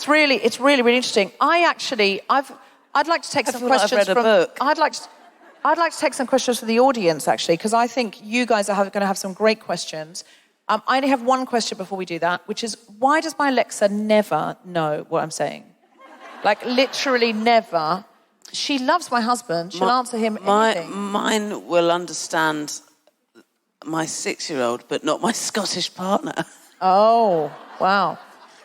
really interesting. I'd like to take some feel like I've questions read a from. book. I'd like to take some questions from the audience actually, because I think you guys are going to have some great questions. I only have one question before we do that, which is, why does my Alexa never know what I'm saying? Like literally never. She loves my husband. She'll answer him anything. Mine will understand my 6-year-old, but not my Scottish partner. Oh, wow.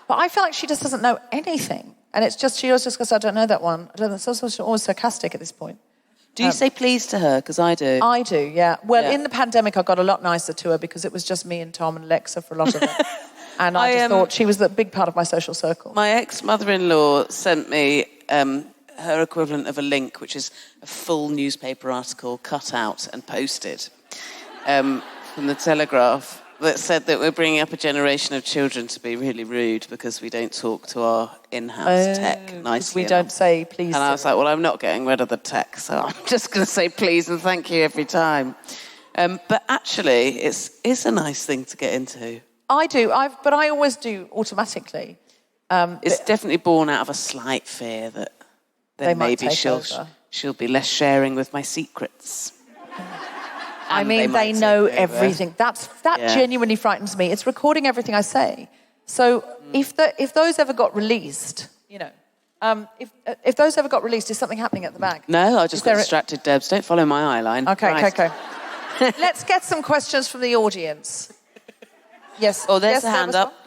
But I feel like she just doesn't know anything. And it's just, she always just goes, I don't know that one. I don't know. It's also always sarcastic at this point. Do you say please to her? Because I do. I do, yeah. Well, Yeah. in the pandemic, I got a lot nicer to her because it was just me and Tom and Alexa for a lot of it. And I just thought she was the big part of my social circle. My ex-mother-in-law sent me her equivalent of a link, which is a full newspaper article cut out and posted from the Telegraph, that said that we're bringing up a generation of children to be really rude because we don't talk to our in-house tech nicely We enough. don't say please. And I was like, well, I'm not getting rid of the tech, so I'm just going to say please and thank you every time. But actually, it's a nice thing to get into. I do, but I always do automatically. It's definitely born out of a slight fear that They then might maybe take she'll over. be less sharing with my secrets. I mean, might they take know over. everything. That Yeah. genuinely frightens me. It's recording everything I say. So if those ever got released, you know, if those ever got released, is something happening at the back? No, I just Is got there distracted, Debs. Don't follow my eye line. Okay. Let's get some questions from the audience. Yes. Oh, there's yes, a there hand was up. one.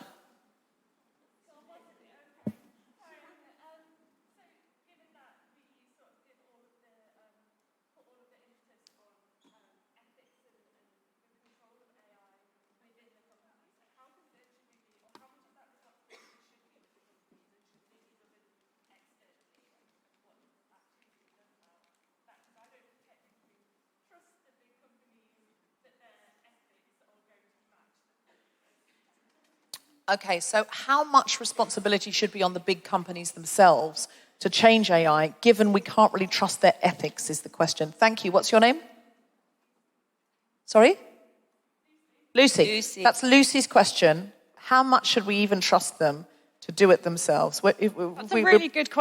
Okay, so how much responsibility should be on the big companies themselves to change AI, given we can't really trust their ethics, is the question. Thank you. What's your name? Sorry? Lucy. That's Lucy's question. How much should we even trust them to do it themselves? That's a really good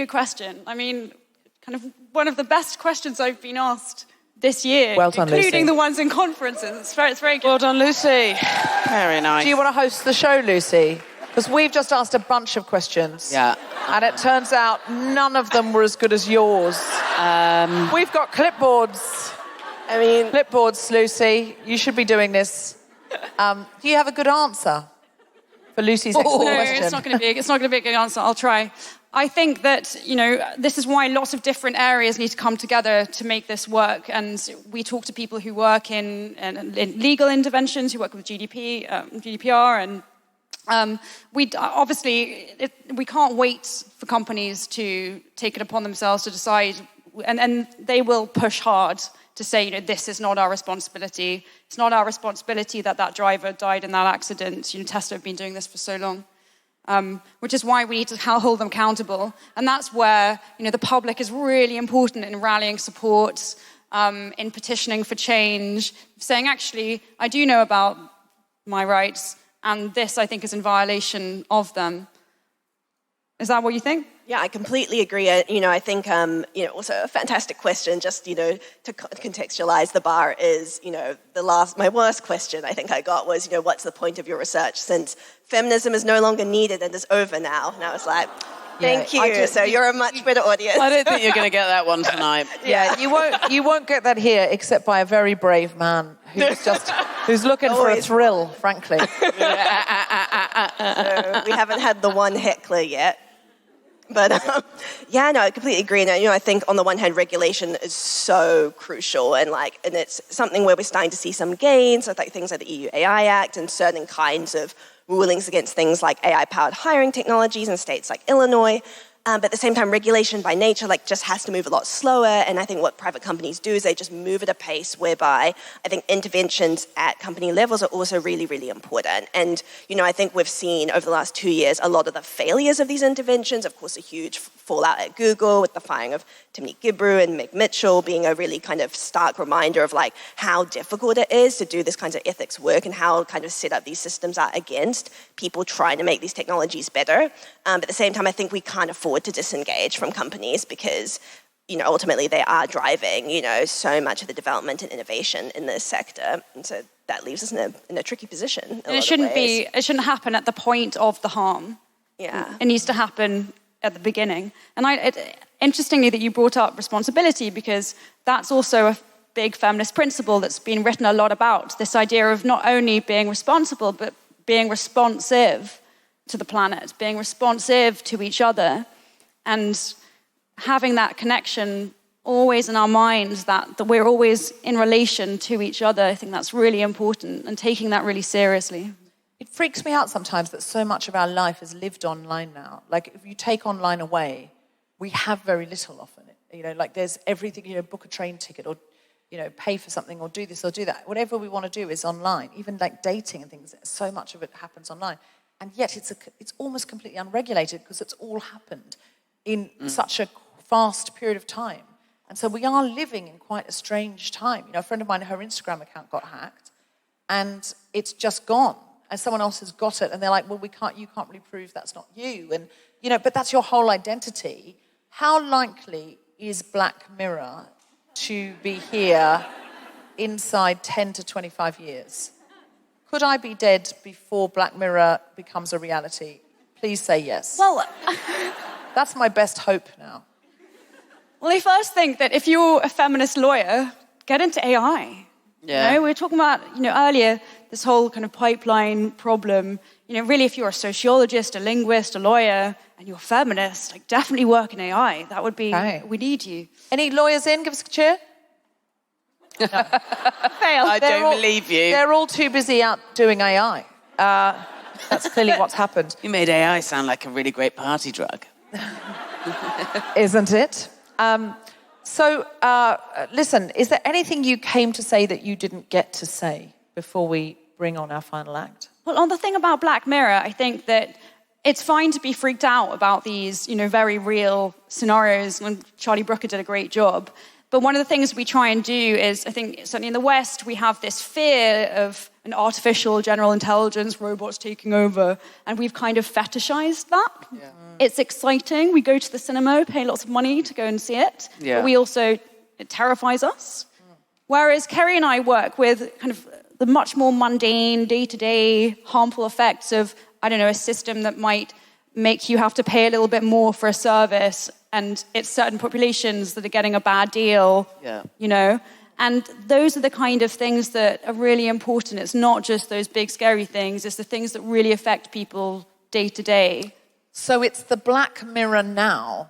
question. I mean, kind of one of the best questions I've been asked this year, Well done, including Lucy. the ones in conferences. It's very good. Well done, Lucy. Very nice. Do you want to host the show, Lucy? Because we've just asked a bunch of questions. Yeah. And it turns out none of them were as good as yours. We've got clipboards. I mean, Clipboards, Lucy. You should be doing this. Do you have a good answer for Lucy's excellent No, question? it's not going to be a good answer. I'll try. I think that, you know, this is why lots of different areas need to come together to make this work. And we talk to people who work in legal interventions, who work with GDPR, and we can't wait for companies to take it upon themselves to decide, and they will push hard to say, you know, this is not our responsibility. It's not our responsibility that driver died in that accident. You know, Tesla have been doing this for so long. Which is why we need to hold them accountable. And that's where, you know, the public is really important in rallying support, in petitioning for change, saying, actually, I do know about my rights, and this, I think, is in violation of them. Is that what you think? yeah, I completely agree. You know, I think, you know, also a fantastic question, just, you know, to contextualize the bar is, you know, my worst question I think I got was, you know, what's the point of your research since feminism is no longer needed and is over now? And I was like, thank you. So you're a much better audience. I don't think you're going to get that one tonight. Yeah, you won't get that here except by a very brave man who's looking for a thrill, frankly. So we haven't had the one heckler yet. But yeah, no, I completely agree. And, you know, I think on the one hand, regulation is so crucial, and it's something where we're starting to see some gains with things like the EU AI Act and certain kinds of rulings against things like AI-powered hiring technologies in states like Illinois. But at the same time, regulation by nature just has to move a lot slower. And I think what private companies do is they just move at a pace whereby I think interventions at company levels are also really, really important. And, I think we've seen over the last 2 years a lot of the failures of these interventions. Of course, a huge fallout at Google with the firing of Timothy Gibru and Meg Mitchell being a really kind of stark reminder of how difficult it is to do this kind of ethics work and how kind of set up these systems are against people trying to make these technologies better. But at the same time, I think we can't afford to disengage from companies because, ultimately they are driving, so much of the development and innovation in this sector. And so that leaves us in a tricky position. And it shouldn't happen at the point of the harm. Yeah. It needs to happen at the beginning. And interestingly that you brought up responsibility, because that's also a big feminist principle that's been written a lot about, this idea of not only being responsible, but being responsive to the planet, being responsive to each other, and having that connection always in our minds, that we're always in relation to each other. I think that's really important, and taking that really seriously. It freaks me out sometimes that so much of our life is lived online now. If you take online away, we have very little often. There's everything, book a train ticket or, pay for something or do this or do that. Whatever we want to do is online. Even dating and things, so much of it happens online. And yet it's almost completely unregulated because it's all happened in such a fast period of time. And so we are living in quite a strange time. A friend of mine, her Instagram account got hacked and it's just gone. And someone else has got it and they're like, well, you can't really prove that's not you. And, but that's your whole identity. How likely is Black Mirror to be here inside 10 to 25 years? Could I be dead before Black Mirror becomes a reality? Please say yes. Well, that's my best hope now. Well, I first think that if you're a feminist lawyer, get into AI. Yeah. We were talking about, earlier, this whole kind of pipeline problem. Really, if you're a sociologist, a linguist, a lawyer, and you're a feminist, definitely work in AI. That would be, we need you. Any lawyers in? Give us a cheer. No. Fail. I don't believe you. They're all too busy out doing AI. That's clearly what's happened. You made AI sound like a really great party drug. Isn't it? Listen, is there anything you came to say that you didn't get to say before we bring on our final act? Well, on the thing about Black Mirror, I think that it's fine to be freaked out about these, very real scenarios, and Charlie Brooker did a great job. But one of the things we try and do is, I think, certainly in the West, we have this fear of an artificial general intelligence, robots taking over, and we've kind of fetishized that. Yeah. It's exciting. We go to the cinema, pay lots of money to go and see it. Yeah. But it terrifies us. Whereas Kerry and I work with kind of the much more mundane, day-to-day harmful effects of, a system that might make you have to pay a little bit more for a service, and it's certain populations that are getting a bad deal, And those are the kind of things that are really important. It's not just those big, scary things. It's the things that really affect people day to day. So it's the Black Mirror now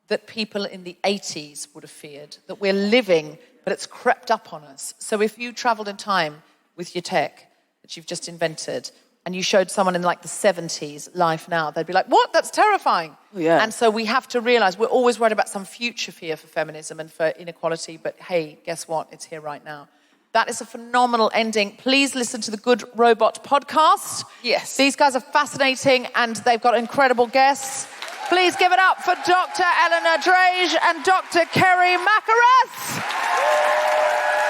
that people in the 80s would have feared, that we're living, but it's crept up on us. So if you travelled in time with your tech that you've just invented, and you showed someone in the 70s life now, they'd be like, what? That's terrifying. Yeah. And so we have to realise we're always worried about some future fear for feminism and for inequality, but hey, guess what? It's here right now. That is a phenomenal ending. Please listen to the Good Robot podcast. Yes. These guys are fascinating and they've got incredible guests. Please give it up for Dr. Eleanor Drage and Dr. Kerry Mackereth.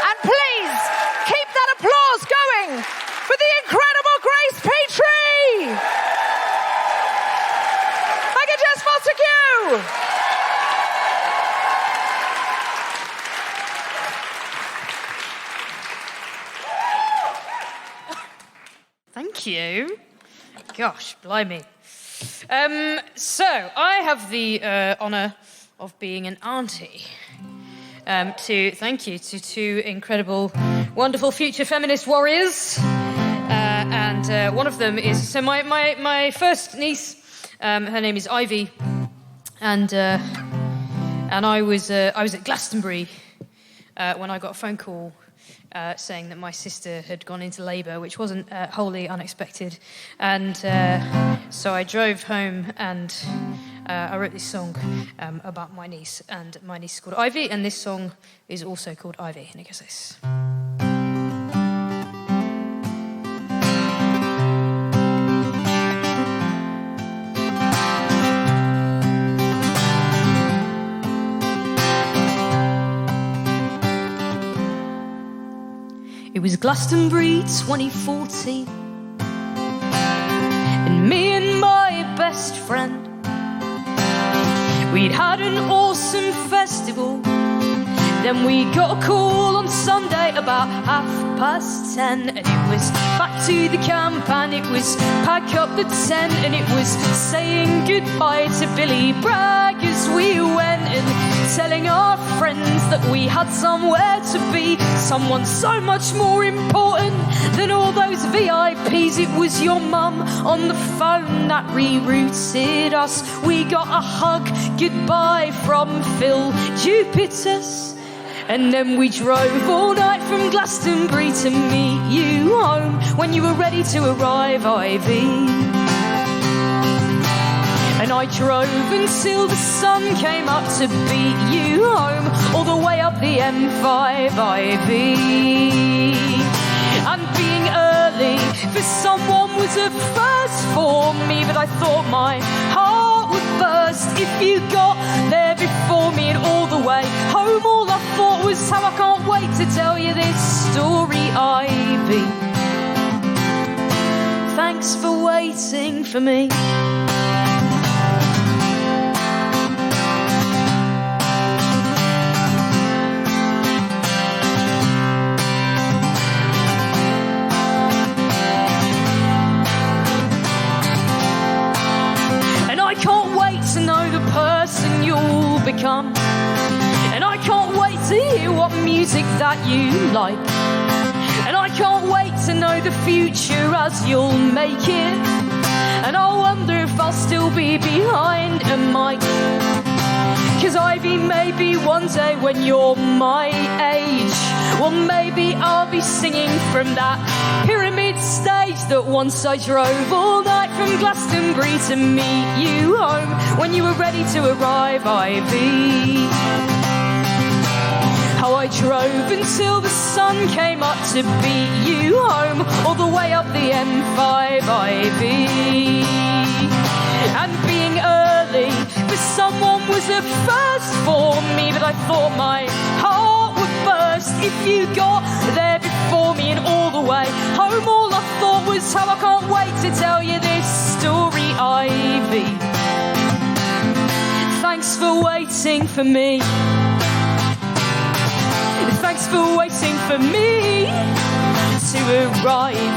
And please keep that applause going for the incredible Grace Petrie! Thank you, Jess Fostekew! Thank you. Gosh, blimey. So, I have the honour of being an auntie. Thank you to two incredible, wonderful future feminist warriors. And one of them is, so my first niece, her name is Ivy, and I was at Glastonbury when I got a phone call saying that my sister had gone into labour, which wasn't wholly unexpected. And so I drove home and I wrote this song about my niece, and my niece is called Ivy, and this song is also called Ivy, and it goes this. It was Glastonbury 2014, and me and my best friend, we'd had an awesome festival. Then we got a call on Sunday about 10:30, and it was back to the camp, and it was pack up the tent, and it was saying goodbye to Billy Bragg as we went, and telling our friends that we had somewhere to be, someone so much more important than all those VIPs. It was your mum on the phone that rerouted us. We got a hug goodbye from Phil Jupiters, and then we drove all night from Glastonbury to meet you home when you were ready to arrive, Ivy. And I drove until the sun came up to beat you home, all the way up the M5, Ivy. And being early for someone was a first for me, but I thought my heart would burst if you got there before me. And all the way home, all I thought was how I can't wait to tell you this story, Ivy. Thanks for waiting for me. To know the person you'll become, and I can't wait to hear what music that you like, and I can't wait to know the future as you'll make it, and I wonder if I'll still be behind a mic. 'Cause Ivy, maybe one day when you're my age, well, maybe I'll be singing from that pyramid stage that once I drove all night from Glastonbury to meet you home when you were ready to arrive, Ivy. How I drove until the sun came up to beat you home, all the way up the M5, Ivy. And being early for someone was a first for me, but I thought my heart would burst if you got there before me. And all the way home, all I thought was how I can't wait to tell you this story, Ivy. Thanks for waiting for me. Thanks for waiting for me to arrive.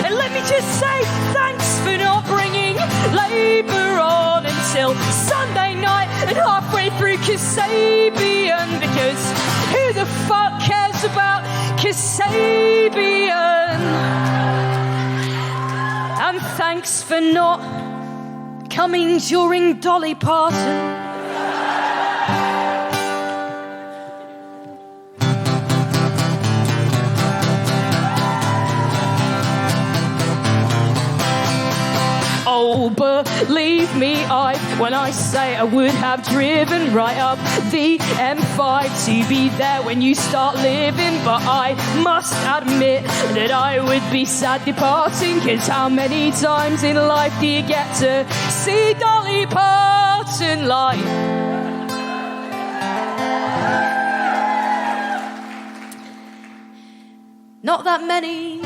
And let me just say thanks for not bringing Labour on until Sunday night and halfway through Kasabian, because who the fuck cares about Kasabian? And thanks for not coming during Dolly Parton. Oh, believe me, when I say I would have driven right up the M5 to be there when you start living. But I must admit that I would be sad departing, 'cause how many times in life do you get to see Dolly Parton live? Not that many.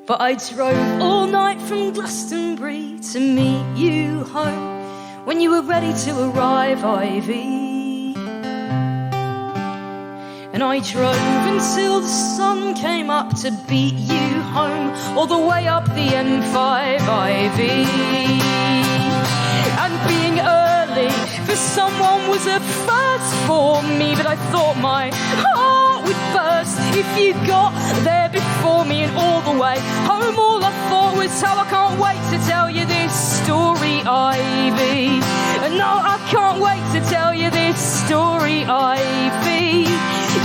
But I drove all night from Glastonbury to meet you home when you were ready to arrive, Ivy. And I drove until the sun came up to beat you home, all the way up the M5, Ivy. And being early for someone was a first for me, but I thought my heart would burst if you got there before me. And all the way home, all I thought was how I can't wait to tell you this story, Ivy. And no, I can't wait to tell you this story, Ivy.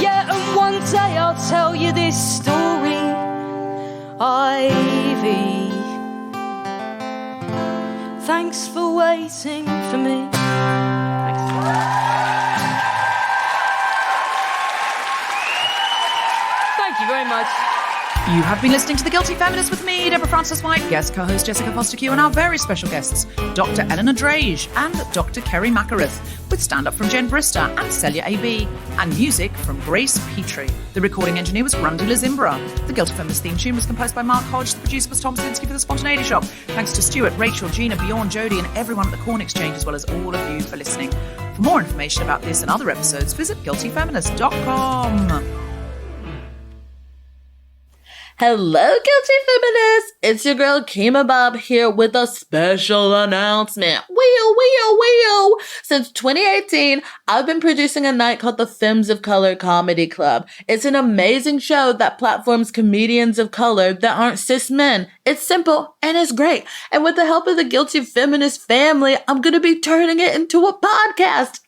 Yeah, and one day I'll tell you this story, Ivy. Thanks for waiting for me. Thank you very much. You have been listening to The Guilty Feminist with me, Deborah Frances-White, guest co-host Jessica Fostekew, and our very special guests, Dr. Eleanor Drage and Dr. Kerry Mackereth, with stand-up from Jen Brister and Celia Ab, and music from Grace Petrie. The recording engineer was Grundy Lazimbra. The Guilty Feminist theme tune was composed by Mark Hodge. The producer was Tom Slinsky for The Spontaneity Shop. Thanks to Stuart, Rachel, Gina, Bjorn, Jodie, and everyone at the Corn Exchange, as well as all of you for listening. For more information about this and other episodes, visit guiltyfeminist.com. Hello, Guilty Feminists! It's your girl Kima Bob here with a special announcement. Wheel! Since 2018, I've been producing a night called the Femmes of Color Comedy Club. It's an amazing show that platforms comedians of color that aren't cis men. It's simple and it's great. And with the help of the Guilty Feminist family, I'm gonna be turning it into a podcast.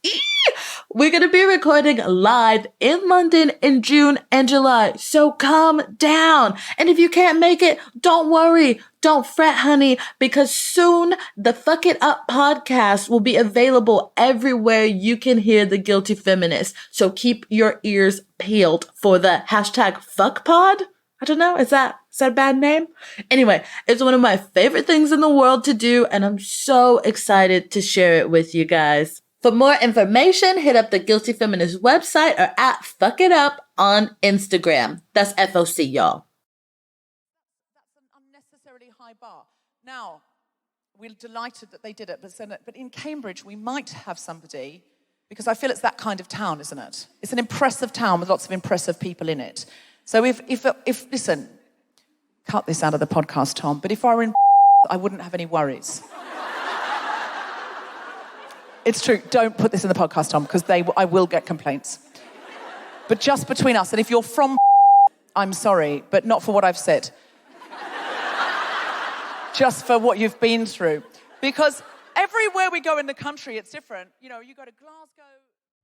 We're gonna be recording live in London in June and July, so calm down. And if you can't make it, don't worry. Don't fret, honey, because soon the Fuck It Up podcast will be available everywhere you can hear The Guilty Feminist. So keep your ears peeled for the #FuckPod. I don't know, is that a bad name? Anyway, it's one of my favorite things in the world to do, and I'm so excited to share it with you guys. For more information, hit up the Guilty Feminist website or at Fuck It Up on Instagram. That's FOC, y'all. That's an unnecessarily high bar. Now, we're delighted that they did it, but in Cambridge, we might have somebody, because I feel it's that kind of town, isn't it? It's an impressive town with lots of impressive people in it. So if listen, cut this out of the podcast, Tom, but if I were in I wouldn't have any worries. It's true. Don't put this in the podcast, Tom, because I will get complaints. But just between us, and if you're from I'm sorry, but not for what I've said. Just for what you've been through. Because everywhere we go in the country, it's different. You know, you go to Glasgow.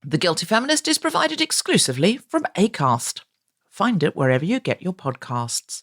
The Guilty Feminist is provided exclusively from Acast. Find it wherever you get your podcasts.